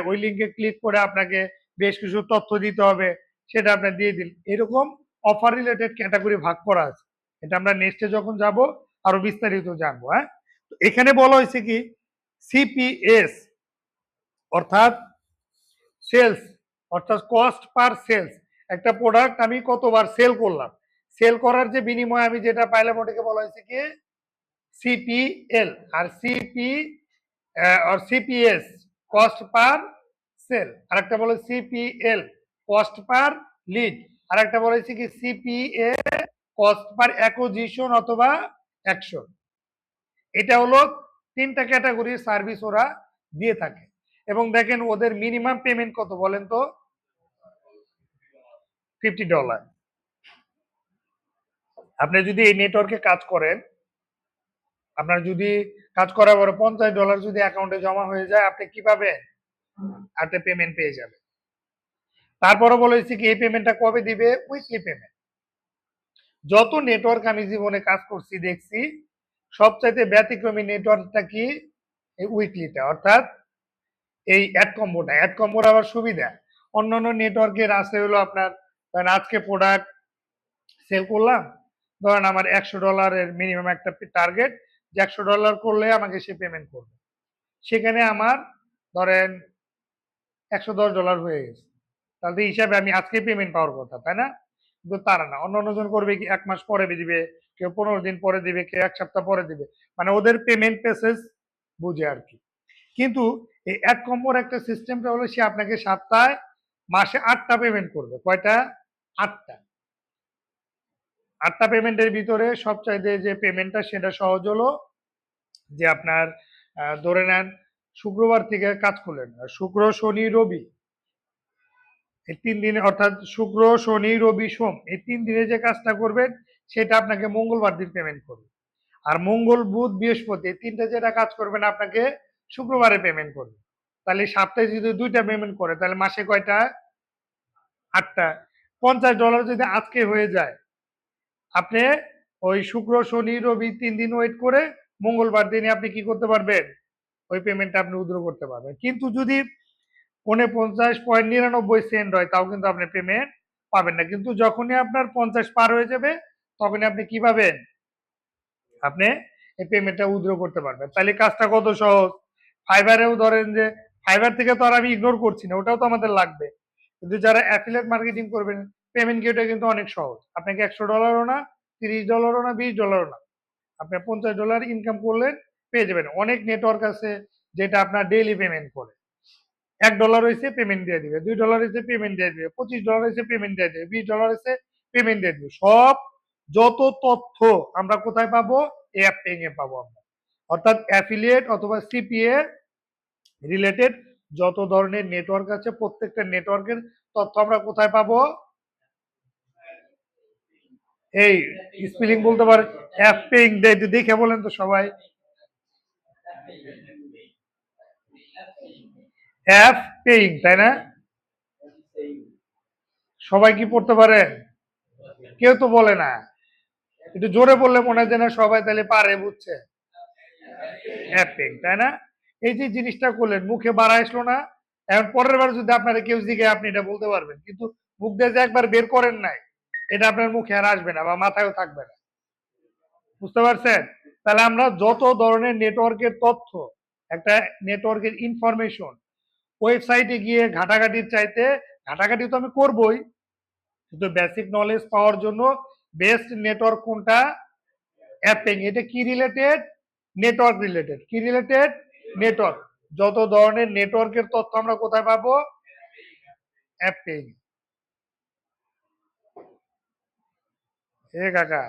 Speaker 1: ওই লিঙ্কে ক্লিক করে আপনাকে বেশ কিছু তথ্য দিতে হবে, সেটা আপনি দিয়ে দিন। এরকম অফার রিলেটেড ক্যাটাগরি ভাগ করা আছে। এটা আমরা নেক্সটে যখন যাব আরো বিস্তারিত জানবো। হ্যাঁ, এখানে বলা হয়েছে কি সিপিএস অর্থাৎ সেলস, অর্থাৎ কস্ট পার সেলস। একটা প্রোডাক্ট আমি কতবার সেল করলাম, সেল করার যে বিনিময়ে আমি যেটা পাইলাম, ওটাকে বলা হয়েছে কি সিপিএল। আর সিপিএস কস্ট পার সেল, আরেকটা বলে সিপিএল কস্ট পার লিড, আরেকটা বলেছে কি সিপিএ কস্ট পার অ্যাকুইজিশন অথবা অ্যাকশন। এটা হলো 3টা ক্যাটাগরির সার্ভিস ওরা দিয়ে থাকে। এবং দেখেন ওদের মিনিমাম পেমেন্ট কত বলেন তো? $50। আপনি যদি এই নেটওয়ার্কে কাজ করেন, আপনার যদি কাজ করার পরে $50 যদি অ্যাকাউন্টে জমা হয়ে যায়, আপনি কি পাবেন? আপনি পেমেন্ট পেয়ে যাবেন। তারপরে বলেছি কি এই পেমেন্টটা কবে দিবে? Weekly payment. যত নেটওয়ার্ক আমি জীবনে কাজ করছি দেখছি, সবচাইতে ব্যতিক্রমী নেটওয়ার্কটা কি এই উইকলিটা, অর্থাৎ এই অ্যাড কম্বোটা। অ্যাড কম্বোর আবার সুবিধা অন্যান্য নেটওয়ার্কের আছে হলো আপনার ধরেন আজকে প্রোডাক্ট সেল করলাম, ধরেন আমার $100 মিনিমাম একটা টার্গেট, যে $100 করলে আমাকে সে পেমেন্ট করবে। সেখানে আমার ধরেন $110 হয়ে গেছে, তাহলে হিসাবে আমি আজকে পেমেন্ট পাওয়ার কথা, তাই না? কিন্তু তারা না, অন্য অন্যজন করবে কি 1 মাস পরে দিবে, কেউ 15 দিন পরে দিবে, কেউ 1 সপ্তাহ পরে দিবে, মানে ওদের পেমেন্ট প্রসেস বুঝে আর কি। কিন্তু এই এক কম্বোর একটা সিস্টেমটা হলো সে আপনাকে সপ্তাহে মাসে 8টা পেমেন্ট করবে। কয়টা? 8টা। 8টা পেমেন্টের ভিতরে সবচাইতে যে পেমেন্টটা সেটা সহজ হলো যে আপনার ধরে নেন শুক্রবার থেকে কাজ করলেন, শুক্র শনি রবি এই 3 দিনে, অর্থাৎ শুক্র শনি রবি সোম এই 3 দিনে যে কাজটা করবেন, সেটা আপনাকে মঙ্গলবার দিন পেমেন্ট করবে। আর মঙ্গল বুধ বৃহস্পতি এই 3টে যেটা কাজ করবেন আপনাকে শুক্রবারে পেমেন্ট করবে। তাহলে সপ্তাহে যদি 2টা পেমেন্ট করে, তাহলে মাসে কয়টা? 8টা। $50 যদি আজকে হয়ে যায়, আপনি ওই শুক্র শনি রবি 3 দিন ওয়েট করে মঙ্গলবার দিনে আপনি কি করতে পারবেন? ওই পেমেন্টটা আপনি উইথড্র করতে পারবেন। কিন্তু যদি 49.99 হয়, তাও কিন্তু আপনি পেমেন্ট পাবেন না। কিন্তু যখনই আপনার 50 পার হয়ে যাবে, তখনই আপনি কি পাবেন? আপনি এই পেমেন্টটা উইথড্র করতে পারবেন। তাহলে কাজটা কত সহজ। ফাইবারেও ধরেন যে ফাইবার থেকে তো আর আমি ইগনোর করছি না, ওটাও তো আমাদের লাগবে। কিন্তু যারা অ্যাফিলিয়েট মার্কেটিং করবেন, পেমেন্ট গেটওয়ে কিন্তু অনেক সহজ। আপনাকে $100 না, $30 না, $20 না, আপনি $50 ইনকাম করলেন, পেয়ে যাবেন। অনেক নেটওয়ার্ক আছে যেটা আপনার ডেইলি পেমেন্ট করে। $1 হয়েছে পেমেন্ট দিয়ে দিবে, $2 হয়েছে পেমেন্ট দিয়ে দিবে, $25 হয়েছে পেমেন্ট দিয়ে দিবে, $20 হয়েছে পেমেন্ট দিয়ে দিবে। সব যত তথ্য আমরা কোথায় পাবো? এই অ্যাপ পেইং এ পাবো আমরা। অর্থাৎ অ্যাফিলিয়েট অথবা সিপিএ রিলেটেড যত ধরনের নেটওয়ার্ক আছে প্রত্যেকটা নেটওয়ার্কের তথ্য আমরা কোথায় পাবো? এই স্পেলিং বলতে পারে, অ্যাপিং, দেখে বলেন তো সবাই। অ্যাপ পেইং, তাই না? সবাই কি পড়তে পারে? কেউ তো বলে না। একটু জোরে বললে মনে হয় যে না সবাই তাহলে পারে, বুঝছে? অ্যাপিং, তাই না? এই যে জিনিসটা করলেন মুখে বাড়া আসলো না, এখন পরের বার যদি আপনারা কেউ জিজ্ঞাসা আপনি এটা বলতে পারবেন, কিন্তু মুখ দিয়ে যে একবার বের করেন নাই, এটা আপনার মুখে আর আসবে না বা মাথায়ও থাকবে না। বুঝতে পারছেন? তাহলে আমরা যত ধরনের নেটওয়ার্কের তথ্য, একটা নেটওয়ার্কের ইনফরমেশন ওয়েবসাইটে গিয়ে ঘাটাঘাটির চাইতে, ঘাটাঘাটি তো আমি করবই, কিন্তু বেসিক নলেজ পাওয়ার জন্য বেস্ট নেটওয়ার্ক কোনটা? অ্যাপিং। এটা কি রিলেটেড? Network related. কি রিলেটেড? নেটওয়ার্ক। যত ধরনের নেটওয়ার্কের তথ্য আমরা কোথায় পাবো? অ্যাপিং। এ কাকা,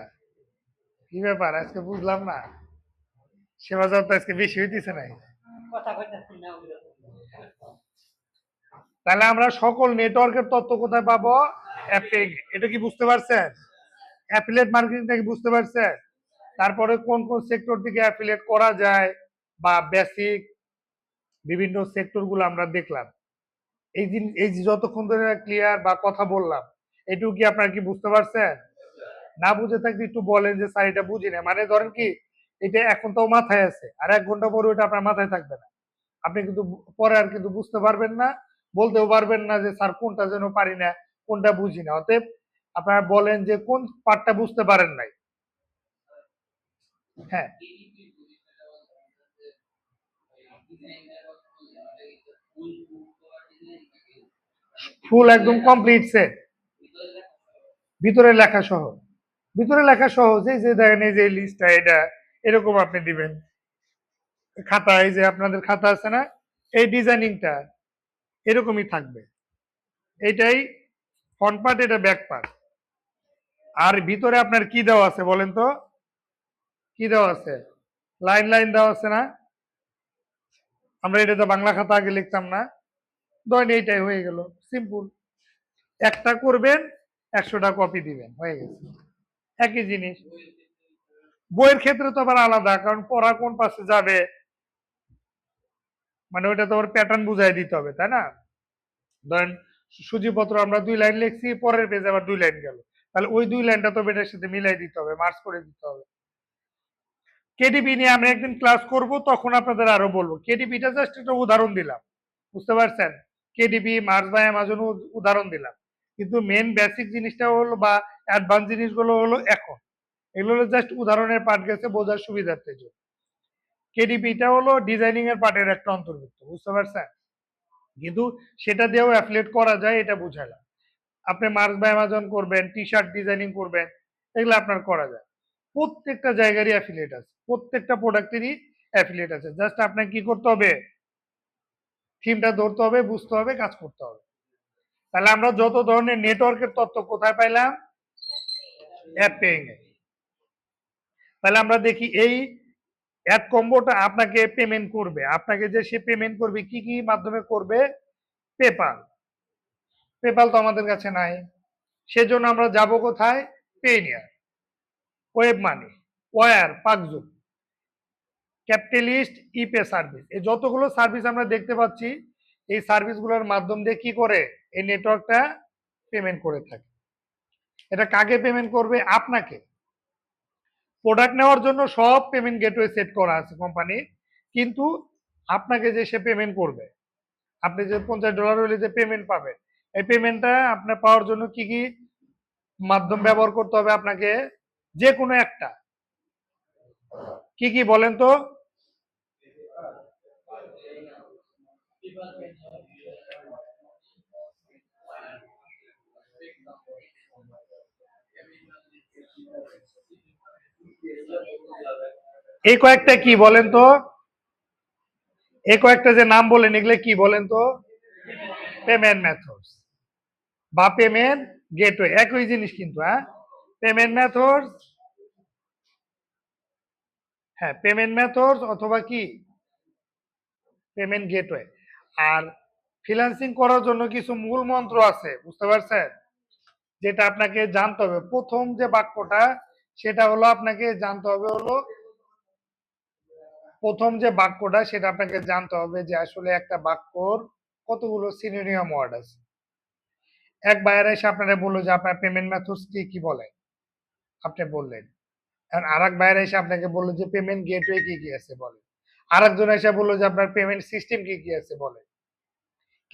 Speaker 1: কি ব্যাপার আজকে বুঝলাম না, সেবা যত আজকে বেশি হইতেছে নাই? তাহলে আমরা সকল নেটওয়ার্কের তথ্য কোথায় পাবো? অ্যাপিং। এটা কি বুঝতে পারছেন? অ্যাফিলিয়েট মার্কেটিংটা কি বুঝতে পারছেন? তারপরে কোন কোন সেক্টর থেকে অ্যাফিলিয়েট করা যায় বা বেসিক বিভিন্ন সেক্টর গুলো আমরা দেখলাম। এই যে যতক্ষণ ধরে ক্লিয়ার বা কথা বললাম, এটুকু কি আপনারা কি বুঝতে পারছেন? না বুঝে থাকলে একটু বলেন যে স্যার এটা বুঝি না, মানে ধরেন কি এটা এখন তো মাথায় আছে, আর 1 ঘন্টা পরে ওটা আপনার মাথায় থাকবে না, আপনি কিন্তু পরে আর কিন্তু বুঝতে পারবেন না, বলতেও পারবেন না যে স্যার কোনটা যেন পারি না, কোনটা বুঝি না। অতএব আপনারা বলেন যে কোন পার্টটা বুঝতে পারেন নাই। হ্যাঁ, ফুল একদম কমপ্লিট সেট, ভিতরে লেখা সহ। ভিতরে লেখা সহ যে দেখেন এই যে লিস্টটা এটা এরকম আপনি দিবেন খাতা, এই যে আপনাদের খাতা আছে না, এই ডিজাইনিংটা এরকমই থাকবে। এইটাই ফ্রন্ট পার্ট, এটা ব্যাক পার্ট। আর ভিতরে আপনার কি দেওয়া আছে বলেন তো? কি দেওয়া আছে? লাইন লাইন দেওয়া আছে না? আমরা এটা তো বাংলা খাতা আগে লিখতাম না, ধরেন এইটাই হয়ে গেল, সিম্পল। একটা করবেন, 100টা কপি দিবেন, হয়ে গেছে। একই জিনিস। বইয়ের ক্ষেত্রে তো আবার আলাদা, কারণ পড়া কোন পাশে যাবে, মানে ওইটা তো আবার প্যাটার্ন বুঝাই দিতে হবে, তাই না? ধরেন সূচিপত্র আমরা 2 লাইন লিখছি, পরের পেজে আবার 2 লাইন গেল, তাহলে ওই 2 লাইনটা তো এটার সাথে মিলাই দিতে হবে, মার্চ করে দিতে হবে। কেডিপি নিয়ে আমরা একদিন ক্লাস করব, তখন আপনাদের আরো বলবো। কেডিপিটা জাস্ট একটা উদাহরণ দিলাম, বুঝতে পারছেন? কেডিপি, মার্চ বাই অ্যামাজন উদাহরণ দিলাম, কিন্তু মেন বেসিক জিনিসটা হলো বা অ্যাডভান্স জিনিসগুলো হলো এখন, এগুলো জাস্ট উদাহরণের পার্ট গেছে বোঝার সুবিধার্থে জন্য। কেডিপিটা হলো ডিজাইনিং এর পার্টের একটা অন্তর্ভুক্ত, বুঝতে পারছেন? কিন্তু সেটা দিয়েও অ্যাফিলিয়েট করা যায়, এটা বুঝালাম। আপনি মার্চ বাই অ্যামাজন করবেন, টি শার্ট ডিজাইনিং করবেন, এগুলো আপনার করা যায়। প্রত্যেকটা জায়গারই অ্যাফিলিয়েট আছে, প্রত্যেকটা প্রোডাক্টেরই অ্যাফিলিয়েট আছে, জাস্ট আপনাকে কি করতে হবে? থিমটা ধরতে হবে, বুঝতে হবে, কাজ করতে হবে। তাহলে আমরা যত ধরনের নেটওয়ার্কের তথ্য কোথায় পাইলাম? অ্যাপিং এ। তাহলে আমরা দেখি এই অ্যাড কম্বোটা আপনাকে পেমেন্ট করবে, আপনাকে যে সে পেমেন্ট করবে কি কি মাধ্যমে করবে? পেপাল। পেপাল তো আমাদের কাছে নাই, সেজন্য আমরা যাব কোথায়? পেনিয়ার, web money, war, পাকজুম, capitalist, ইপে service, এই যতগুলো সার্ভিস আমরা দেখতে পাচ্ছি, এই সার্ভিসগুলোর মাধ্যম দিয়ে কি করে এই নেটওয়ার্কটা পেমেন্ট করে থাকে। এটা কাকে পেমেন্ট করবে? আপনাকে। প্রোডাক্ট নেওয়ার জন্য সব পেমেন্ট গেটওয়ে সেট করা আছে কোম্পানি, কিন্তু আপনাকে যে সে পেমেন্ট করবে, আপনি যে $50 হলে যে পেমেন্ট পাবেন, এই পেমেন্টটা আপনার পাওয়ার জন্য কি কি মাধ্যম ব্যবহার করতে হবে আপনাকে? যে কোনো একটা। কি কি বলেন তো? এই কয়েকটা কি বলেন তো? এই কয়েকটা যে নাম বলেন, এগুলো কি বলেন তো? পেমেন্ট মেথডস বা পেমেন্ট গেটওয়ে, একই জিনিস কিন্তু। হ্যাঁ, পেমেন্ট মেথডস, হ্যাঁ পেমেন্ট মেথডস অথবা কি পেমেন্ট গেটওয়ে। আর ফ্রিল্যান্সিং করার জন্য কিছু মূল মন্ত্র আছে, বুঝতে পারছেন? যেটা আপনাকে জানতে হবে। প্রথম যে বাক্যটা সেটা হলো আপনাকে জানতে হবে হলো প্রথম যে বাক্যটা সেটা আপনাকে জানতে হবে যে আসলে একটা বাক্যর কতগুলো সিনোনিয়াম ওয়ার্ড আছে। এক বাইরে এসে আপনারা বললো যে আপনার পেমেন্ট মেথডস কি কি বলে, আপনি বললেন। আর আরেক বাইরে এসে আপনাকে বললো যে পেমেন্ট গেটওয়ে কি কি আছে বলে। আরেকজন এসে বললো যে আপনার পেমেন্ট সিস্টেম কি কি আছে বলে।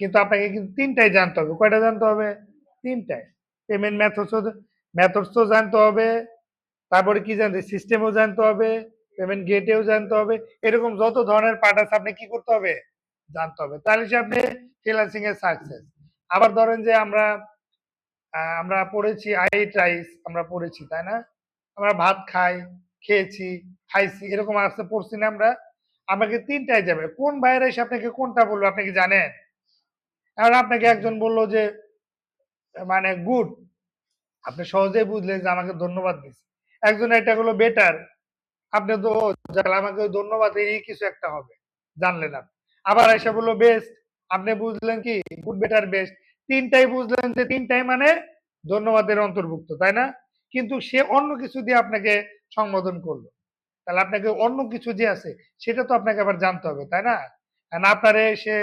Speaker 1: কিন্তু আপনাকে কিন্তু তিনটাই জানতে হবে। কয়টা জানতে হবে? তিনটাই। পেমেন্ট মেথডসও জানতে হবে, তারপরে কি জানতে সিস্টেমও জানতে হবে, পেমেন্ট গেটেও জানতে হবে। এরকম যত ধরনের পার্ট আছে আপনি কি করতে হবে? জানতে হবে। তাহলে সে আপনি ফ্রিল্যান্সিং এর সাকসেস। আবার ধরেন যে আমরা পড়েছি আই ইট রাইস, আমরা পড়েছি তাই না? আমরা ভাত খাই, খেয়েছি, খাইছি, এরকম আছে পড়ছি না আমরা? আমাকে তিনটাই যাবে। কোন বাইরে এসে আপনাকে কোনটা বলবো আপনি কি জানেন? আর আপনাকে একজন বললো যে মানে গুড, আপনি সহজেই বুঝলেন যে আমাকে ধন্যবাদ দিচ্ছে। একজন এটা হলো বেটার, আপনি তো আমাকে ওই ধন্যবাদ এই কিছু একটা হবে, জানলেন আপনি। আবার এসে বললো বেস্ট, আপনি বুঝলেন কি গুড বেটার বেস্ট, তিনটাই বুঝলেন যে তিনটাই মানে ধন্যবাদের অন্তর্ভুক্ত, তাই না? কিন্তু সে অন্য কিছু দিয়ে আপনাকে সম্বোধন করলো, তাহলে আপনাকে অন্য কিছু যে আছে সেটা তো আপনাকে আবার জানতে হবে, তাই না? আর আপনারে সে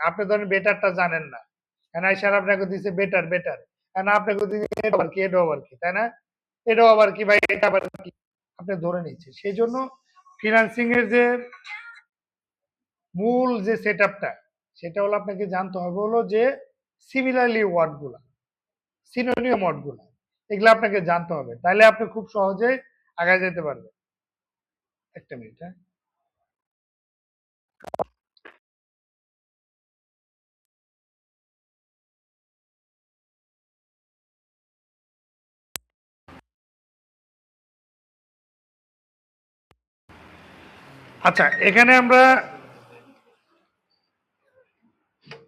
Speaker 1: আপনি ধরেন বেটারটা জানেন না, স্যার আপনাকে দিচ্ছে বেটার বেটার, আপনাকে দিচ্ছে এটাও আবার কি, তাই না? এটাও আবার কি ভাই, এটা আবার কি, আপনি ধরে নিচ্ছেন। সেই জন্য ফিনান্সিং এর যে মূল যে সেট আপটা সেটা হলো আপনাকে জানতে হবে হলো যে সিমিলারলি ওয়ার্ড গুলা, সিনোনিয়াম ওয়ার্ড গুলা, এগুলো আপনাকে জানতে হবে, তাহলে আপনি খুব সহজে আগায় যেতে পারবেন। একটা মিনিট, হ্যাঁ। আচ্ছা, এখানে আমরা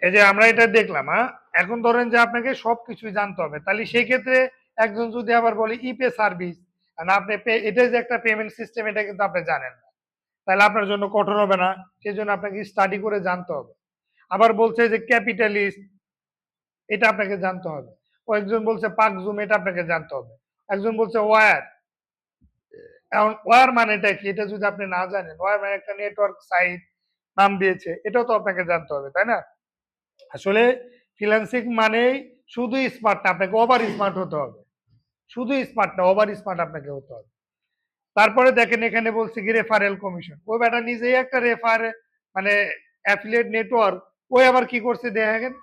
Speaker 1: এই যে আমরা এটা দেখলাম, হ্যাঁ। এখন ধরেন যে আপনাকে সবকিছুই জানতে হবে, তাহলে সেই ক্ষেত্রে একজন যদি আবার বলে ইপে সার্ভিস, আর আপনি এটা যে একটা পেমেন্ট সিস্টেম এটা কিন্তু আপনি জানেন না, তাহলে আপনার জন্য কঠোর হবে না? সেই জন্য আপনাকে স্টাডি করে জানতে হবে। আবার বলছে যে ক্যাপিটালিস্ট, এটা আপনাকে জানতে হবে। ও একজন বলছে পাকজুম, এটা আপনাকে জানতে হবে। একজন বলছে ওয়্যার, এখন ওয়্যার মানেটা কি এটা যদি আপনি না জানেন, ওয়্যার মানে একটা নেটওয়ার্ক সাইট নাম দিয়েছে, এটাও তো আপনাকে জানতে হবে, তাই না? আসলে ফ্রিল্যান্সিং মানেই শুধু স্মার্ট না, আপনাকে ওভার স্মার্ট হতে হবে। শুধু স্মার্ট না, ওভার স্মার্ট আপনাকে হতে হবে। তারপরে দেখেন এখানে বলছে কি রেফারেল কমিশন, ও বেটা নিজেই একটা মানে অ্যাফিলিয়েট নেটওয়ার্ক, ওই আবার কি করছে দেখেন,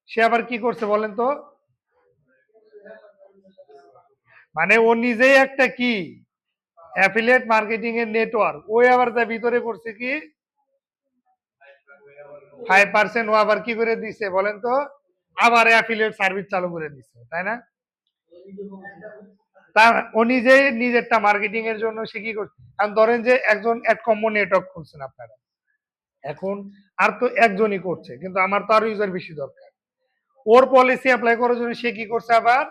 Speaker 1: সে আবার কি করছে বলেন তো? মানে ও নিজেই একটা কি অ্যাফিলিয়েট মার্কেটিং এর নেটওয়ার্ক, ওই আবার তার ভিতরে করছে কি 5% ও আবার কি করে দিছে বলেন তো? আবার অ্যাফিলিয়েট সার্ভিস চালু করে দিছে, তাই না? তা ও নিজেই নিজেরটা মার্কেটিং এর জন্য সে কি করছে, কারণ ধরেন যে একজন অ্যাড কম্বো নেটওয়ার্ক খুলছেন আপনারা, এখন আর তো একজনই করছে, কিন্তু আমার তো আরো ইউজার বেশি দরকার। ওর পলিসি অ্যাপ্লাই করার জন্য সে কি করছে আবার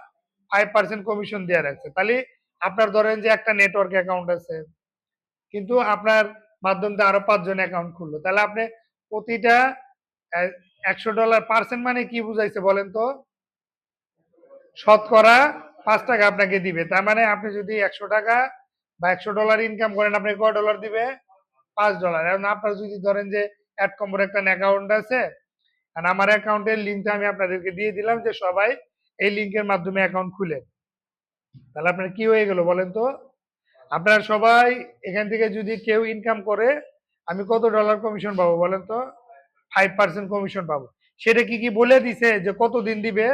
Speaker 1: 5% কমিশন দিয়ে রাখছে। তাহলে আপনার ধরেন যে একটা নেটওয়ার্ক অ্যাকাউন্ট আছে, কিন্তু আপনার মাধ্যম দিয়ে আরো 5 জন অ্যাকাউন্ট খুললো, তাহলে আপনি প্রতিটা $100 পার্সেন্ট মানে কি বুঝাইছে বলেন তো? শতকরা 5 টাকা আপনাকে দিবে। তার মানে আপনি যদি 100 টাকা বা $100 ইনকাম করেন, আপনি কয় ডলার দিবে? $5। এখন আপনার যদি ধরেন যে অ্যাড কম্বোর একটা অ্যাকাউন্ট আছে, আর আমার অ্যাকাউন্টের লিঙ্কটা আমি আপনাদেরকে দিয়ে দিলাম যে সবাই এই লিঙ্কের মাধ্যমে অ্যাকাউন্ট খুলে, তাহলে আপনার কি হয়ে গেল বলেন তো? আপনার সবাই এখান থেকে যদি কেউ ইনকাম করে, আমি কত ডলার কমিশন পাবো বলেন তো? 5% কমিশন পাবো। সেটা কি কি বলে দিছে যে কতদিন দিবে?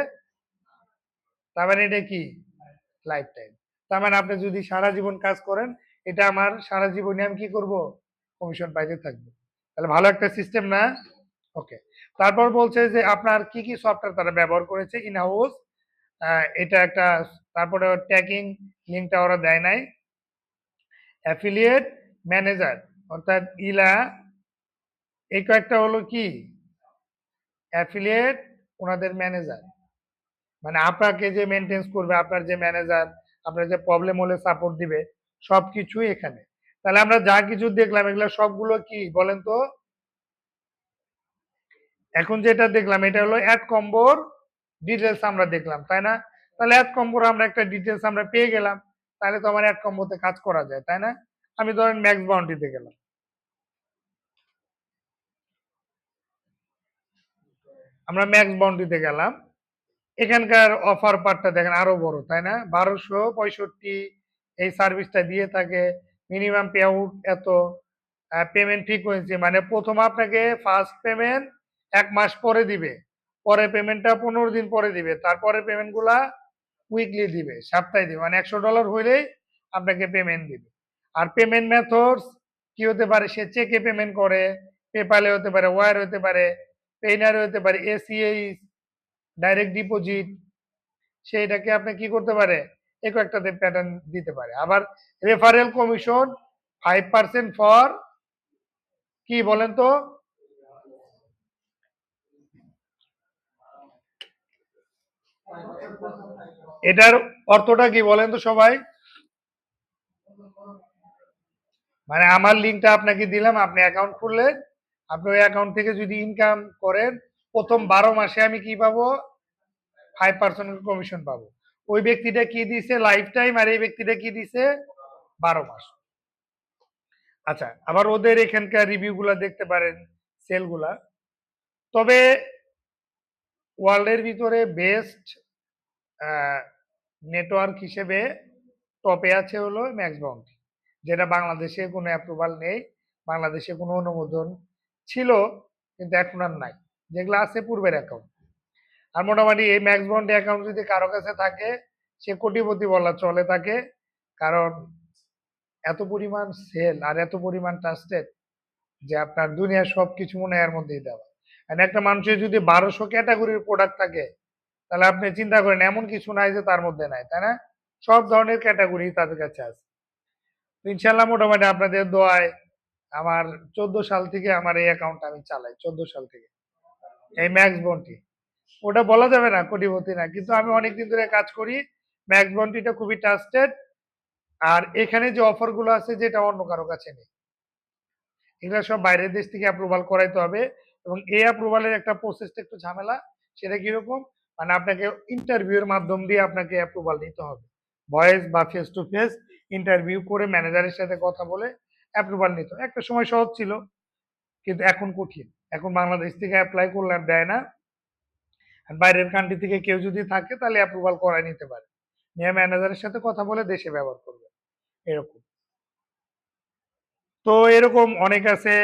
Speaker 1: তার মানে এটা কি লাইফ টাইম। তার মানে আপনি যদি সারা জীবন কাজ করেন, এটা আমার সারা জীবনে আমি কি করব? কমিশন পাইতে থাকবো। তাহলে ভালো একটা সিস্টেম না? ওকে। তারপর বলছে যে আপনার কি কি সফটওয়্যার তারা ব্যবহার করেছে ইন হাউস, এটা একটা। তারপরে ট্যাগিং লিঙ্কটা ওরা দেয় নাই। অ্যাফিলিয়েট ম্যানেজার অর্থাৎ ইলা, এই কয়েকটা হলো কি অ্যাফিলিয়েট ওনাদের ম্যানেজার, মানে আপনাকে যে মেনটেন্স করবে, আপনার যে ম্যানেজার, আপনার যে প্রবলেম হলে সাপোর্ট দিবে, সবকিছুই এখানে। তাহলে আমরা যা কিছু দেখলাম এগুলো সবগুলো কি বলেন তো? এখন যেটা দেখলাম এটা হলো অ্যাড কম্বোর ডিটেলস আমরা দেখলাম, তাই না? তাহলে অ্যাড কম্বোর আমরা একটা ডিটেলস আমরা পেয়ে গেলাম, তাহলে তো আমার অ্যাড কম্বোতে কাজ করা যায়, তাই না? আমি ধরেন ম্যাক্স বাউন্টিতে গেলাম, আমরা ম্যাক্স বাউন্টিতে গেলাম, এখানকার অফার পার্টটা দেখেন আরো বড়, তাই না? 1265 এই সার্ভিসটা দিয়ে থাকে, মিনিমাম পে আউট এত, পেমেন্ট ফ্রিকোয়েন্সি মানে প্রথম আপনাকে ফার্স্ট পেমেন্ট 1 মাস পরে দিবে, পরে পেমেন্টটা 15 দিন পরে দিবে, তারপরে পেমেন্ট গুলা উইকলি দিবে, সপ্তাহে দিবে, মানে $100 হইলেই আপনাকে পেমেন্ট দিবে। আর পেমেন্ট মেথডস কি হতে পারে, সে চেকে পেমেন্ট করে, পেপালে হতে পারে, ওয়ার হতে পারে, পেইনারে হতে পারে, এসিএইচ, ডাইরেক্ট ডিপোজিট, সেইটাকে আপনি কি করতে পারে, একটাতে প্যাটার্ন দিতে পারে। আবার রেফারেল কমিশন 5% ফর কি বলেন তো, এটার অর্থটা কি বলেন তো সবাই? মানে আমার লিঙ্কটা আপনাকে দিলাম, আপনি অ্যাকাউন্ট খুললেন, আপনি ওই অ্যাকাউন্ট থেকে যদি ইনকাম করেন, প্রথম 12 মাসে আমি কি পাবো, 5% কমিশন পাবো। ওই ব্যক্তিটা কি দিছে লাইফ টাইম, আর এই ব্যক্তিটা কি দিছে 12 মাস। আচ্ছা, আবার ওদের এখানকার রিভিউ গুলা দেখতে পারেন, সেল গুলা। তবে ওয়ার্ল্ডের ভিতরে বেস্ট নেটওয়ার্ক হিসেবে টপে আছে হলো ম্যাক্স বাউন্টি, যেটা বাংলাদেশে কোনো অ্যাপ্রুভাল নেই, বাংলাদেশে কোনো অনুমোদন ছিল কিন্তু এখন আর নাই, যেগুলো আছে পূর্বের অ্যাকাউন্ট। আর মোটামুটি এই ম্যাক্স বাউন্টি অ্যাকাউন্ট যদি কারো কাছে থাকে, সে কোটিপতি বলা চলে তাকে, কারণ এত পরিমাণ সেল আর এত পরিমাণ ট্রাস্টেড যে আপনার দুনিয়ার সবকিছু মনে হয় এর মধ্যেই দেওয়া। আর একটা মানুষের যদি 1200 ক্যাটাগরির প্রোডাক্ট থাকে, তাহলে আপনি চিন্তা করেন এমন কিছু নাই যে তার মধ্যে নাই, তাই না? সব ধরনের ক্যাটাগরি তাদের কাছে আছে। তো ইনশাল্লাহ মোটামুটি আপনাদের দোয়ায় আমার 14 সাল থেকে আমার এই অ্যাকাউন্ট আমি চালাই, 14 সাল থেকে এই ম্যাক্স বন্টি। ওটা বলা যাবে না কোটিপতি না, কিন্তু আমি অনেকদিন ধরে কাজ করি, ম্যাক্স বন্টিটা খুবই ট্রাস্টেড। আর এখানে যে অফার গুলো আছে যেটা অন্য কারো কাছে নেই, এগুলো সব বাইরের দেশ থেকে অ্যাপ্রুভাল করাইতে হবে, এবং এই অ্যাপ্রুভালের একটা প্রসেসটা একটু ঝামেলা। সেটা কিরকম, মানে আপনাকে ইন্টারভিউর মাধ্যম দিয়ে আপনাকে অ্যাপ্রুভাল নিতে হবে, ভয়েস বা ফেস টু ফেস ইন্টারভিউ করে ম্যানেজারের সাথে কথা বলে অ্যাপ্রুভাল নিতে হবে। একটা সময় সহজ ছিল, কিন্তু এখন কঠিন। এখন বাংলাদেশ থেকে অ্যাপ্লাই করলে আর দেয় না, আর বাইরের কান্ট্রি থেকে কেউ যদি থাকে তাহলে অ্যাপ্রুভাল করায় নিতে পারে, নিয়ে ম্যানেজারের সাথে কথা বলে দেশে ব্যবহার করবে, এরকম। তো এরকম অনেক আছে।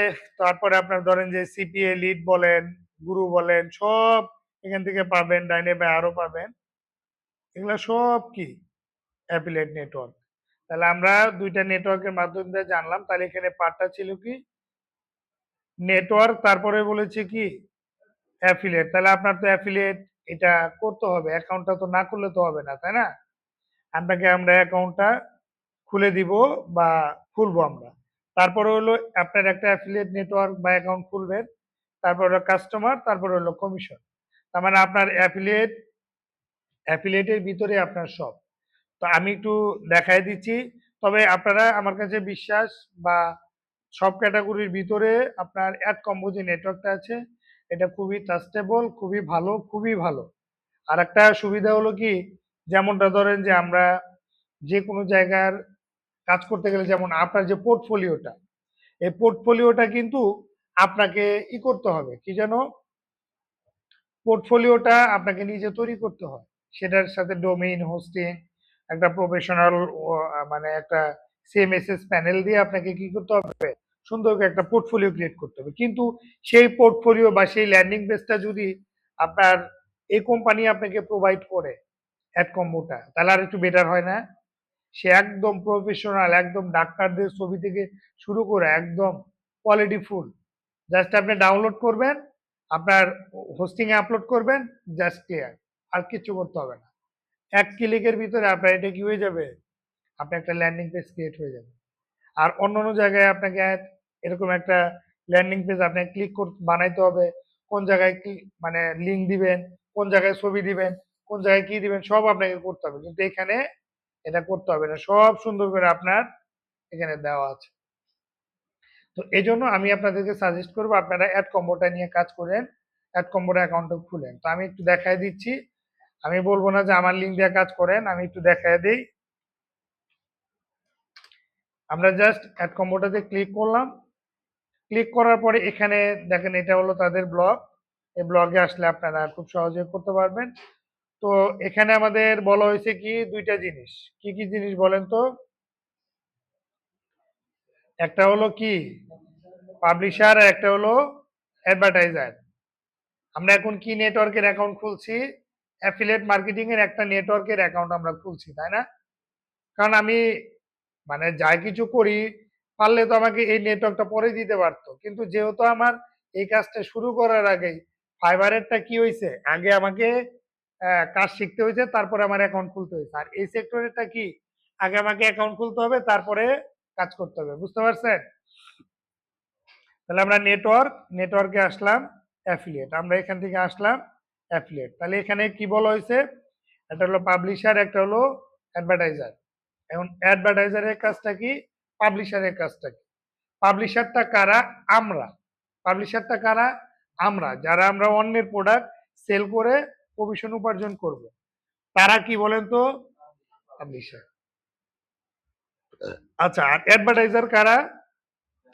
Speaker 1: তারপরে আপনার ধরেন যে সিপিএ লিড বলেন, গুরু বলেন, সব এখান থেকে পাবেন, ডাইনে বা আরো পাবেন। এগুলা সব কি অ্যাফিলিয়েট নেটওয়ার্ক। তাহলে আমরা দুইটা নেটওয়ার্কের মাধ্যম দিয়ে জানলাম, তাহলে এখানে পার্টটা ছিল কি নেটওয়ার্ক, তারপরে বলেছে কি অ্যাফিলিয়েট। তাহলে আপনার তো অ্যাফিলিয়েট এটা করতে হবে, অ্যাকাউন্টটা তো না করলে তো হবে না, তাই না? আপনাকে আমরা অ্যাকাউন্টটা খুলে দিব বা খুলবো আমরা। তারপরে হলো আপনার একটা অ্যাফিলিয়েট নেটওয়ার্ক বা অ্যাকাউন্ট খুলবেন, তারপর হলো কাস্টমার, তারপর হলো কমিশন। তার মানে আপনার অ্যাফিলিয়েটের ভিতরে আপনার সব। তো আমি একটু দেখাই দিচ্ছি। তবে আপনারা আমার কাছে বিশ্বাস বা সব ক্যাটাগরির ভিতরে আপনার অ্যাড কম্বো যে নেটওয়ার্কটা আছে, এটা খুবই ট্রাস্টেবল, খুবই ভালো, খুবই ভালো। আর একটা সুবিধা হলো কি, যেমনটা ধরেন যে আমরা যে কোনো জায়গার কাজ করতে গেলে, যেমন আপনার যে পোর্টফোলিওটা, এই পোর্টফোলিওটা কিন্তু আপনাকে করতে হবে, কি যেন, পোর্টফোলিওটা আপনাকে নিজে তৈরি করতে হয়। সেটার সাথে ডোমেইন হোস্টিং, একটা প্রফেশনাল মানে একটা সিএমএসএস প্যানেল দিয়ে আপনাকে কি করতে হবে, সুন্দর করে একটা পোর্টফোলিও ক্রিয়েট করতে হবে। কিন্তু সেই পোর্টফোলিও বা সেই ল্যান্ডিং পেজটা যদি আপনার এই কোম্পানি আপনাকে প্রোভাইড করে অ্যাড কম্বোটা, তাহলে আর একটু বেটার হয় না? সে একদম প্রফেশনাল, একদম ডাক্তারদের ছবি থেকে শুরু করে একদম কোয়ালিটি ফুল। জাস্ট আপনি ডাউনলোড করবেন, আপনার হোস্টিং এ আপলোড করবেন, জাস্ট ক্লিয়ার। আর কিছু করতে হবে না। এক ক্লিকের ভিতরে আপনার এটা কি হয়ে যাবে, আপনার একটা ল্যান্ডিং পেজ ক্রিয়েট হয়ে যাবে। আর অন্যান্য জায়গায় আপনাকে এরকম একটা ল্যান্ডিং পেজ আপনাকে বানাইতে হবে, কোন জায়গায় কি মানে লিঙ্ক দিবেন, কোন জায়গায় ছবি দিবেন, কোন জায়গায় কি দিবেন, সব আপনাকে করতে হবে। কিন্তু এখানে এটা করতে হবে না, সব সুন্দর করে আপনার এখানে দেওয়া আছে। তো এই জন্য আমি আপনাদেরকে সাজেস্ট করবো আপনারা অ্যাড কম্বোটা নিয়ে কাজ করেন, অ্যাড কম্বোর অ্যাকাউন্টটা খুলেন। তো আমি একটু দেখাই দিচ্ছি, আমি বলবো না যে আমার লিঙ্ক দিয়ে কাজ করেন, আমি একটু দেখাই দিই। আমরা জাস্ট অ্যাড কম্বোটাতে ক্লিক করলাম, ক্লিক করার পরে এখানে দেখেন এটা হলো তাদের ব্লগ। এই ব্লগে আসলে আপনারা খুব সহজে করতে পারবেন। তো এখানে আমাদের বলা হয়েছে কি দুইটা জিনিস, কি কি জিনিস বলেন তো? একটা হলো কি পাবলিশার, আর একটা হলো অ্যাডভার্টাইজার। আমরা এখন কি নেটওয়ার্কের অ্যাকাউন্ট খুলছি? অ্যাফিলিয়েট মার্কেটিং এর একটা নেটওয়ার্কের অ্যাকাউন্ট আমরা খুলছি, তাই না? কারণ আমি মানে যাই কিছু করি, পারলে তো আমাকে এই নেটওয়ার্কটা পরে দিতে পারতো, কিন্তু যেহেতু আমার এই কাজটা শুরু করার আগেই ফাইবারেরটা কি হয়েছে, আগে আমাকে কাজ শিখতে হয়েছে, তারপরে আমার অ্যাকাউন্ট খুলতে হয়েছে। আর এই সেক্টরেরটা কি, আগে আমাকে অ্যাকাউন্ট খুলতে হবে, তারপরে কাজ করতে হবে। বুঝতে পারছেন? তাহলে আমরা নেটওয়ার্কে আসলাম, অ্যাফিলিয়েট, আমরা এখান থেকে আসলাম অ্যাফিলিয়েট। তাহলে এখানে কি বলা হয়েছে, একটা হলো পাবলিশার, একটা হলো অ্যাডভার্টাইজার। এখন অ্যাডভার্টাইজারের কাজটা কি, পাবলিশারের কাজটা কি? পাবলিশারটা কারা? আমরা। পাবলিশারটা কারা? আমরা, যারা আমরা অন্যের প্রোডাক্ট সেল করে কমিশন উপার্জন করব, তারা কি বলেন তো? পাবলিশার। আচ্ছা, আর অ্যাডভার্টাইজার কারা?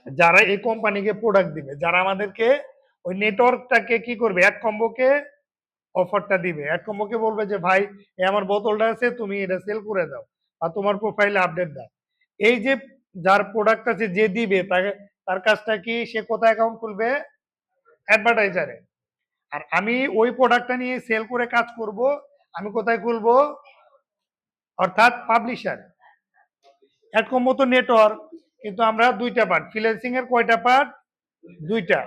Speaker 1: যারা এই কোম্পানিকে প্রোডাক্ট দিবে, যারা আমাদেরকে ওই নেটওয়ার্কটাকে কি করবে, এক কম্বোকে অফারটা দিবে, এক কম্বোকে বলবে যে ভাই এই আমার বোতলটা আছে, তুমি এটা সেল করে দাও বা তোমার প্রোফাইলে আপডেট দাও। এই যে যার প্রোডাক্ট আছে যে দিবে, তাকে তার কাজটা কি, সে কোথায় অ্যাকাউন্ট খুলবে? অ্যাডভার্টাইজারে। আর আমি ওই প্রোডাক্টটা নিয়ে সেল করে কাজ করব, আমি কোথায় খুলবো? অর্থাৎ পাবলিশার। অ্যাড কম্বো তো নেটওয়ার্ক, কিন্তু আমরা দুইটা পার্ট, ফ্রিল্যান্সিং এর কয়টা পার্ট? দুইটা।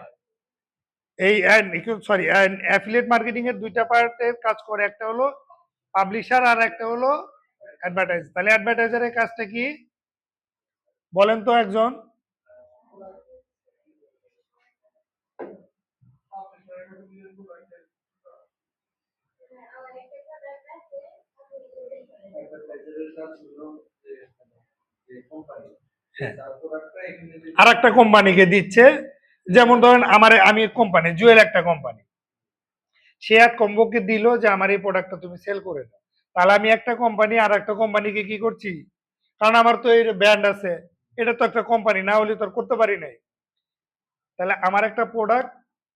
Speaker 1: এই সরি, অ্যাফিলিয়েট মার্কেটিং এর দুইটা পার্টের কাজ করে, একটা হলো পাবলিশার আর একটা হলো অ্যাডভার্টাইজ। তাহলে অ্যাডভার্টাইজারের কাজটা কি বলেন তো একজন? আর একটা কোম্পানিকে দিচ্ছে, যেমন ধরেন আমি কোম্পানি জুয়েল, একটা কোম্পানি, সে এক কম্বোকে দিল যে আমার এই প্রোডাক্টটা তুমি সেল করে দাও। তাহলে আমি একটা কোম্পানি আর একটা কোম্পানিকে কি করছি, কারণ আমার তো এই ব্র্যান্ড আছে, এটা তো একটা কোম্পানি, না হলে তো আর করতে পারি নাই। তাহলে আমার একটা প্রোডাক্ট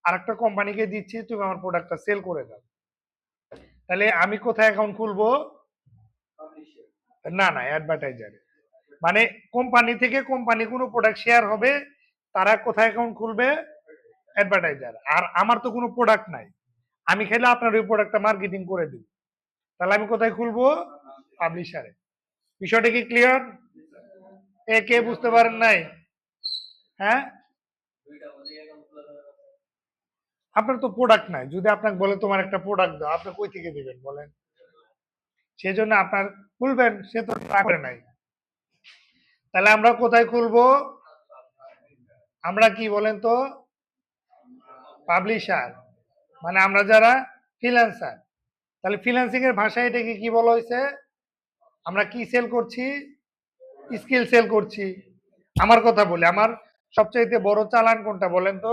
Speaker 1: আর একটা কোম্পানিকে দিচ্ছি, তুমি আমার প্রোডাক্টটা সেল করে দাও। তাহলে আমি কোথায় অ্যাকাউন্ট খুলবো? না না, অ্যাডভার্টাইজারে। মানে কোম্পানি থেকে কোম্পানি কোনো প্রোডাক্ট শেয়ার হবে, তারা কোথায় অ্যাকাউন্ট খুলবে? অ্যাডভার্টাইজার। আর আমার তো কোনো প্রোডাক্ট নাই, আমি খেলে আপনার ওই প্রোডাক্টটা মার্কেটিং করে দিব, তাহলে আমি কোথায় খুলবো? পাবলিশারে। বিষয়টা কি ক্লিয়ার? এ কে বুঝতে পারেন নাই? হ্যাঁ, আপনার তো প্রোডাক্ট নাই, যদি আপনাকে বলে তোমার একটা প্রোডাক্ট দাও, আপনি কই থেকে দিবেন বলেন? সেই জন্য আপনার খুলবেন, সে তো না করে নাই। তাহলে আমরা কোথায় খুলবো? আমরা কি বলেন তো? পাবলিশার। মানে আমরা যারা ফ্রিল্যান্সার। তাহলে ফ্রিল্যান্সিং এর ভাষায় এটাকে কি বলা হয়েছে? আমরা কি সেল করছি? স্কিল সেল করছি। আমার কথা বলি, আমার সবচাইতে বড় চালান কোনটা বলেন তো?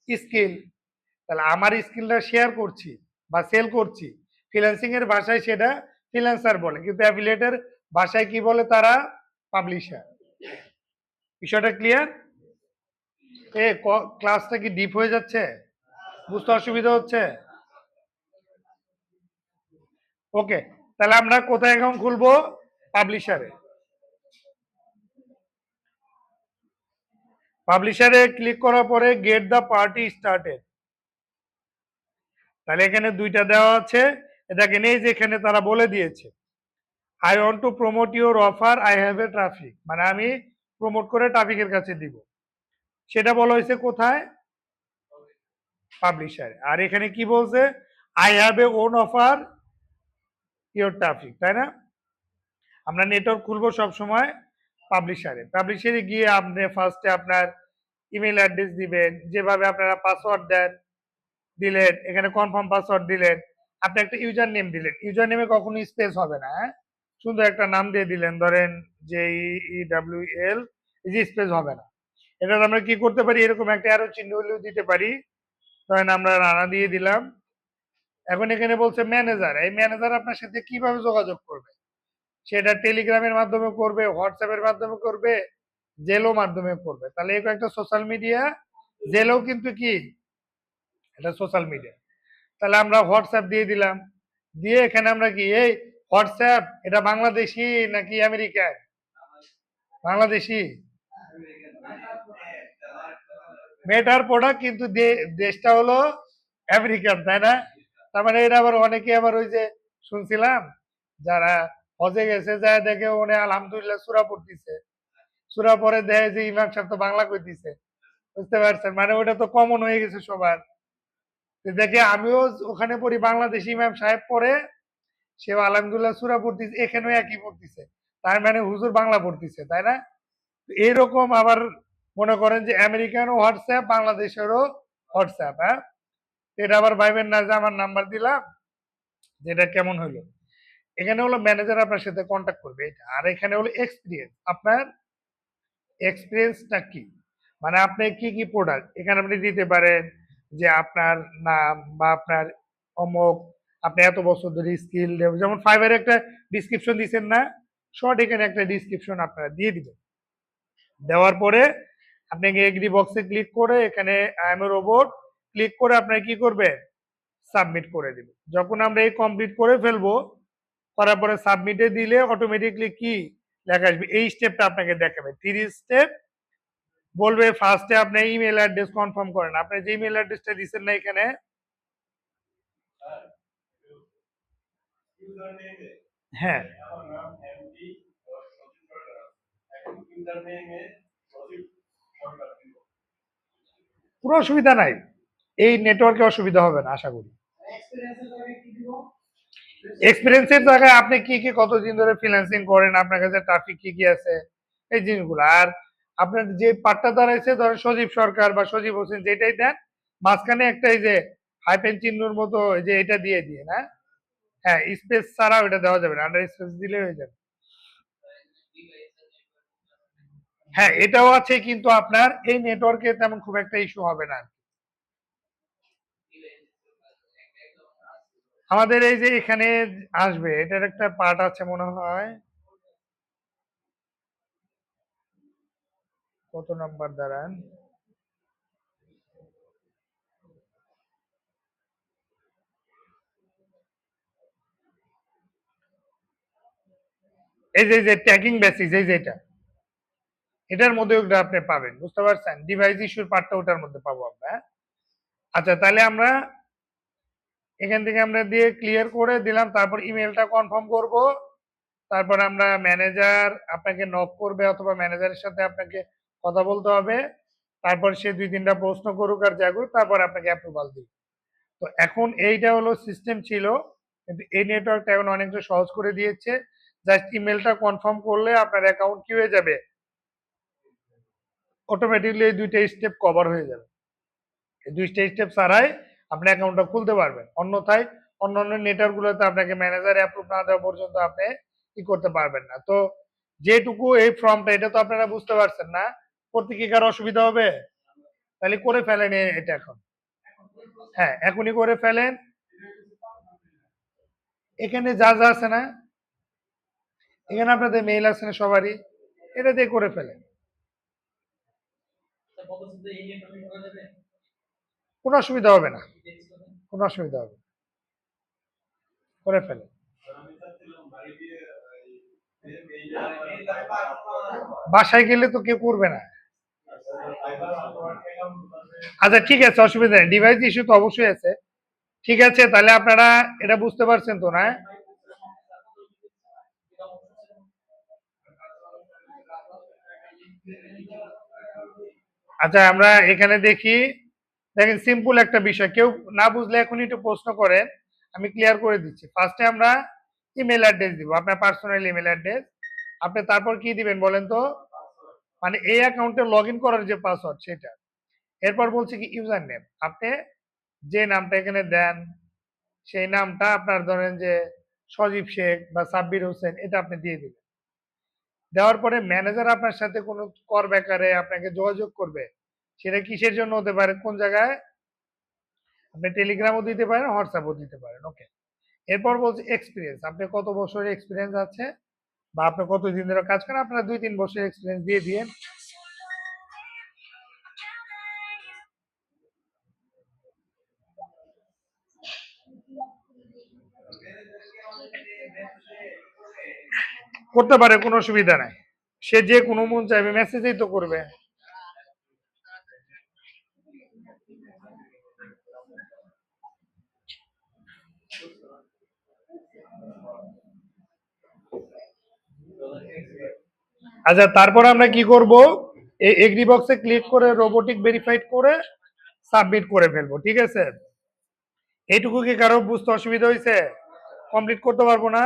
Speaker 1: স্কিল। তাহলে আমার স্কিলটা শেয়ার করছি বা সেল করছি, ফ্রিল্যান্সিং এর ভাষায় সেটা ফ্রিল্যান্সার বলে, কিন্তু অ্যাফিলিয়েটের ভাষায় কি বলে তারা? পাবলিশার। বিষয়টা ক্লিয়ার? এ ক্লাসটা কি ডিপ হয়ে যাচ্ছে? বুঝতে অসুবিধা হচ্ছে? ওকে, তাহলে আমরা কোথায় অ্যাকাউন্ট খুলবো? পাবলিশারে। পাবলিশারে ক্লিক করার পরে গেট দ্য পার্টি স্টার্টেড। তাহলে এখানে দুইটা দেওয়া আছে, দেখেন এই যে এখানে তারা বলে দিয়েছে I want to promote your offer, I have A traffic, মানে আমি প্রমোট করে ট্রাফিকের কাছে দিব, সেটা বলা হয়েছে কোথায়? পাবলিশারে। আর এখানে কি বলছে? I have a own offer your traffic, তাই না? আমরা নেটওয়ার্ক খুলবো সবসময় পাবলিশারে। পাবলিশারে গিয়ে আপনি ফার্স্টে আপনার ইমেল অ্যাড্রেস দিবেন, যেভাবে আপনারা পাসওয়ার্ড দেন, দিলেন, এখানে কনফার্ম পাসওয়ার্ড দিলেন, আপনি একটা ইউজার নেম দিলেন, ইউজার নেমে কখনো স্পেস হবে না, হ্যাঁ, সুন্দর একটা নাম দিয়ে দিলেন, ধরেন JEWL, যে স্পেস হবে না। এটা আমরা কি করতে পারি, এরকম একটা অ্যারো চিহ্ন হলেও দিতে পারি, ধরেন আমরা রানা দিয়ে দিলাম। এখন এখানে বলছে ম্যানেজার, এই ম্যানেজার আপনার সাথে কিভাবে যোগাযোগ করবে? সেটা টেলিগ্রামের মাধ্যমে করবে, হোয়াটসঅ্যাপের মাধ্যমে করবে, জেলো মাধ্যমে করবে। তাহলে এই একটা সোশ্যাল মিডিয়া, জেলো কিন্তু কি এটা সোশ্যাল মিডিয়া। তাহলে আমরা হোয়াটসঅ্যাপ দিয়ে দিলাম, দিয়ে এখানে আমরা কি এই হোয়াটসঅ্যাপ এটা বাংলাদেশি নাকি আমেরিকান? বাংলাদেশি। মেটার প্রোডাক্ট কিন্তু দেশটা হলো আমেরিকান, তাই না? তার মানে এটা আবার অনেকে আবার ওই যে শুনছিলাম যারা হজে গেছে যায় দেখে উনি আলহামদুলিল্লাহ সূরা পড়তিছে, সূরা পরে দেখে যে ইমাম সাহেব তো বাংলা কইতিছে। বুঝতে পারছেন? মানে ওটা তো কমন হয়ে গেছে সবার। তো দেখে আমিও ওখানে পড়ি, বাংলাদেশি ইমাম সাহেব পড়ে, সেও আলহামদুলিল্লাহ সূরা পড়তিছে, এখানেও একই পড়তিছে। তার মানে হুজুর বাংলা পড়তিছে, তাই না? এরকম আবার মনে করেন যে আমেরিকানও হোয়াটসঅ্যাপ, বাংলাদেশেরও হোয়াটসঅ্যাপ, হ্যাঁ? এটা আবার ভাইবেন না যে আমার নাম্বার দিলাম, যেটা কেমন হলো। এখানে হলো ম্যানেজার আপনার সাথে কন্ট্যাক্ট করবে এটা, আর এখানে হলো এক্সপিরিয়েন্স। আপনার এক্সপিরিয়েন্সটা কি, মানে আপনি কি কি প্রোডাক্ট এখানে আপনি দিতে পারেন, যে আপনার নাম বা আপনার অমুক, আপনি এত বছর ধরে স্কিল, যেমন ফাইবারে একটা ডিসক্রিপশন দিচ্ছেন না, শর্ট এখানে একটা ডিসক্রিপশন আপনারা দিয়ে দিবেন। দেওয়ার পরে আপনাকে এগ্রি বক্সে ক্লিক করে এখানে I M A robot click করে আপনার কি করবে, সাবমিট করে দিবেন। যখন আমরা এই কমপ্লিট করে ফেলবো, করার পরে সাবমিটে দিলে অটোমেটিকলি কি লেখা আসবে, এই স্টেপটা আপনাকে দেখাবে 3 স্টেপ। বলবে ফার্স্টে আপনি ইমেল অ্যাড্রেস কনফার্ম করেন, আপনি যে ইমেল অ্যাড্রেসটা দিচ্ছেন না এখানে, হ্যাঁ কোনো অসুবিধা নাই, এই নেটওয়ার্কে অসুবিধা হবে না আশা করি। এক্সপিরিয়েন্সের জায়গায় আপনি কি কি কতদিন ধরে ফ্রিল্যান্সিং করেন, আপনার কাছে ট্রাফিক কি কি আছে, এই জিনিসগুলো। আর আপনার যে পার্টটা দাঁড়াইছে ধরেন সজীব সরকার বা সজীব হোসেন, যেটাই দেন মাঝখানে একটা এই যে হাইপেন চিহ্নর মতো এই যে এটা দিয়ে দিয়ে না, হ্যাঁ স্পেস ছাড়া ওটা দেওয়া যাবে না, আন্ডার স্পেস দিলে হয়ে যাবে। হ্যাঁ এটাও আছে, কিন্তু আপনার এই নেটওয়ার্কে তেমন খুব একটা ইস্যু হবে না। আমাদের এই যে এখানে আসবে, এটার একটা পার্ট আছে মনে হয়, কত নাম্বার দাঁড়ান, এই যে ট্যাগিং বেসিস, এই যে এটার মধ্যে ওটা আপনি পাবেন, বুঝতে পারছেন? ডিভাইস ইস্যুর পার্টটা ওটার মধ্যে পাবো আমরা, হ্যাঁ? আচ্ছা তাহলে আমরা এখান থেকে আমরা দিয়ে ক্লিয়ার করে দিলাম, তারপর ইমেলটা কনফার্ম করব, তারপর আমরা ম্যানেজার আপনাকে নক করবে অথবা ম্যানেজারের সাথে আপনাকে কথা বলতে হবে, তারপর সে 2-3টা প্রশ্ন করুক আর যা করুক, তারপর আপনাকে অ্যাপ্রুভাল দিবে। তো এখন এইটা হলো সিস্টেম ছিল, কিন্তু এই নেটওয়ার্কটা এখন অনেকটা সহজ করে দিয়েছে। জাস্ট ইমেলটা কনফার্ম করলে আপনার অ্যাকাউন্ট কি হয়ে যাবে, অটোমেটিকলি এই 2টা স্টেপ কভার হয়ে যাবে। এই 2টা স্টেপ ছাড়াই আপনি অ্যাকাউন্টটা খুলতে পারবেন, অন্যথায় অন্যান্য নেটওয়ার্ক গুলোতে আপনাকে ম্যানেজার অ্যাপ্রুভ না দেওয়া পর্যন্ত আপনি কি করতে পারবেন না। তো যেটুকু এই ফর্মটা, এটা তো আপনারা বুঝতে পারছেন না, করতে কি কারো অসুবিধা হবে? তাহলে করে ফেলেন এটা এখন, হ্যাঁ এখনই করে ফেলেন। এখানে যা যা আছে না, এখানে আপনাদের মেইল আছে না সবারই, এটা দিয়ে করে ফেলেন, কোনো অসুবিধা হবে না, কোনো অসুবিধা হবে না, করে ফেলেন। বাসায় গেলে তো কেউ করবে না। আচ্ছা ঠিক আছে, অসুবিধা নেই, ডিভাইস ইস্যু তো অবশ্যই আছে। ঠিক আছে তাহলে আপনারা এটা বুঝতে পারছেন তো না? আচ্ছা আমরা এখানে দেখি, দেখেন সিম্পল একটা বিষয়, কেউ না বুঝলে এখন একটু প্রশ্ন করেন, আমি ক্লিয়ার করে দিচ্ছি। ফার্স্টে আমরা ইমেল অ্যাড্রেস দিব, আপনার পার্সোনাল ইমেল অ্যাড্রেস। আপনি তারপর কি দিবেন বলেন তো, মানে এই অ্যাকাউন্টে লগ ইন করার যে পাসওয়ার্ড সেটা। এরপর বলছে কি ইউজার নেম, আপনি যে নামটা এখানে দেন সেই নামটা আপনার ধরেন যে সজীব শেখ বা সাব্বির হোসেন, এটা আপনি দিয়ে দিবেন। দেওয়ার পরে ম্যানেজার আপনার সাথে কোনো কর ব্যাপারে আপনাকে যোগাযোগ করবে, সেটা কিসের জন্য হতে পারে, কোন জায়গায়, আপনি টেলিগ্রামও দিতে পারেন, হোয়াটসঅ্যাপও দিতে পারেন। ওকে। এরপর বলছি এক্সপিরিয়েন্স, আপনি কত বছরের এক্সপিরিয়েন্স আছে বা আপনি কতদিন ধরে কাজ করেন, আপনারা 2-3 বছরের এক্সপিরিয়েন্স দিয়ে দিয়ে। করতে পারে, কোনো অসুবিধা নাই। সে যে কোনো মন চাইবে মেসেজেই তো করবে। আচ্ছা, তারপর আমরা কি করব, এই এগ্রি বক্সে ক্লিক করে রোবোটিক ভেরিফাইড করে সাবমিট করে ফেলবো, ঠিক আছে? এইটুকু কি কারো বুঝতে অসুবিধা হয়েছে? কমপ্লিট করতে পারবো না?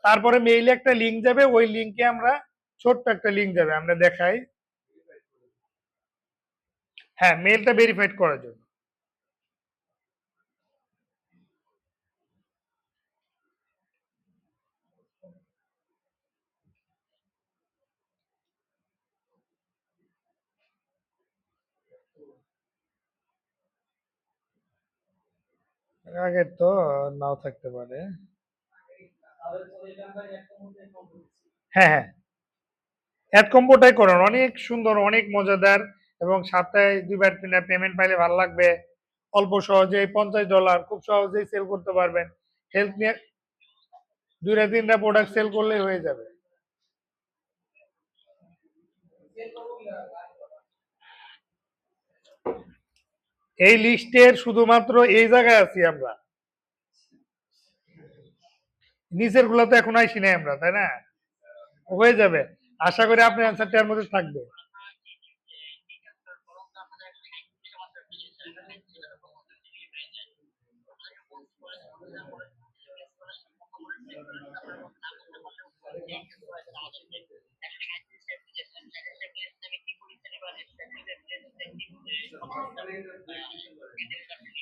Speaker 1: তারপরে মেইলে একটা লিংক যাবে, ওই লিংকে আমরা, ছোট্ট একটা লিংক যাবে, আমরা দেখাই। হ্যাঁ, মেইলটা ভেরিফাইড করার জন্য। আগে তো নাও থাকতে পারে। হ্যাঁ, হ্যাঁ, অ্যাড কম্বোটাই করুন, অনেক সুন্দর, অনেক মজাদার, এবং সপ্তাহে 2বার 3বার পেমেন্ট পাইলে ভালো লাগবে। অল্প সহজেই $50 খুব সহজেই সেল করতে পারবেন। হেল্প নিয়ে 2টা 3টা প্রোডাক্ট সেল করলেই হয়ে যাবে। এই লিস্টের শুধুমাত্র এই জায়গায় আছি আমরা, নিচের গুলো তো এখন আইসি নাই আমরা, তাই না? হয়ে যাবে, আশা করি আপনার অ্যান্সারটার মধ্যে থাকবে।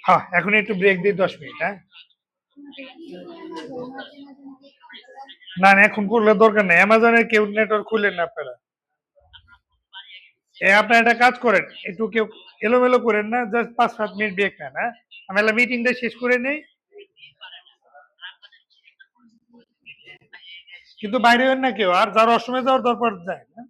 Speaker 1: হ্যাঁ, এখন একটু ব্রেক দিই 10 মিনিট, হ্যাঁ। না না, এখন করলে দরকার নেই, অ্যামাজনের কেউ নেটওয়ার্ক খুলেন না আপনারা। আপনারা একটা কাজ করেন, একটু কেউ এলোমেলো করেন না, জাস্ট 5-7 মিনিট ব্রেক নেন, হ্যাঁ। আমি মিটিংটা শেষ করে নেই, কিন্তু বাইরে হন না কেউ, আর যার অসময়ে যাওয়ার দরকার যায় না।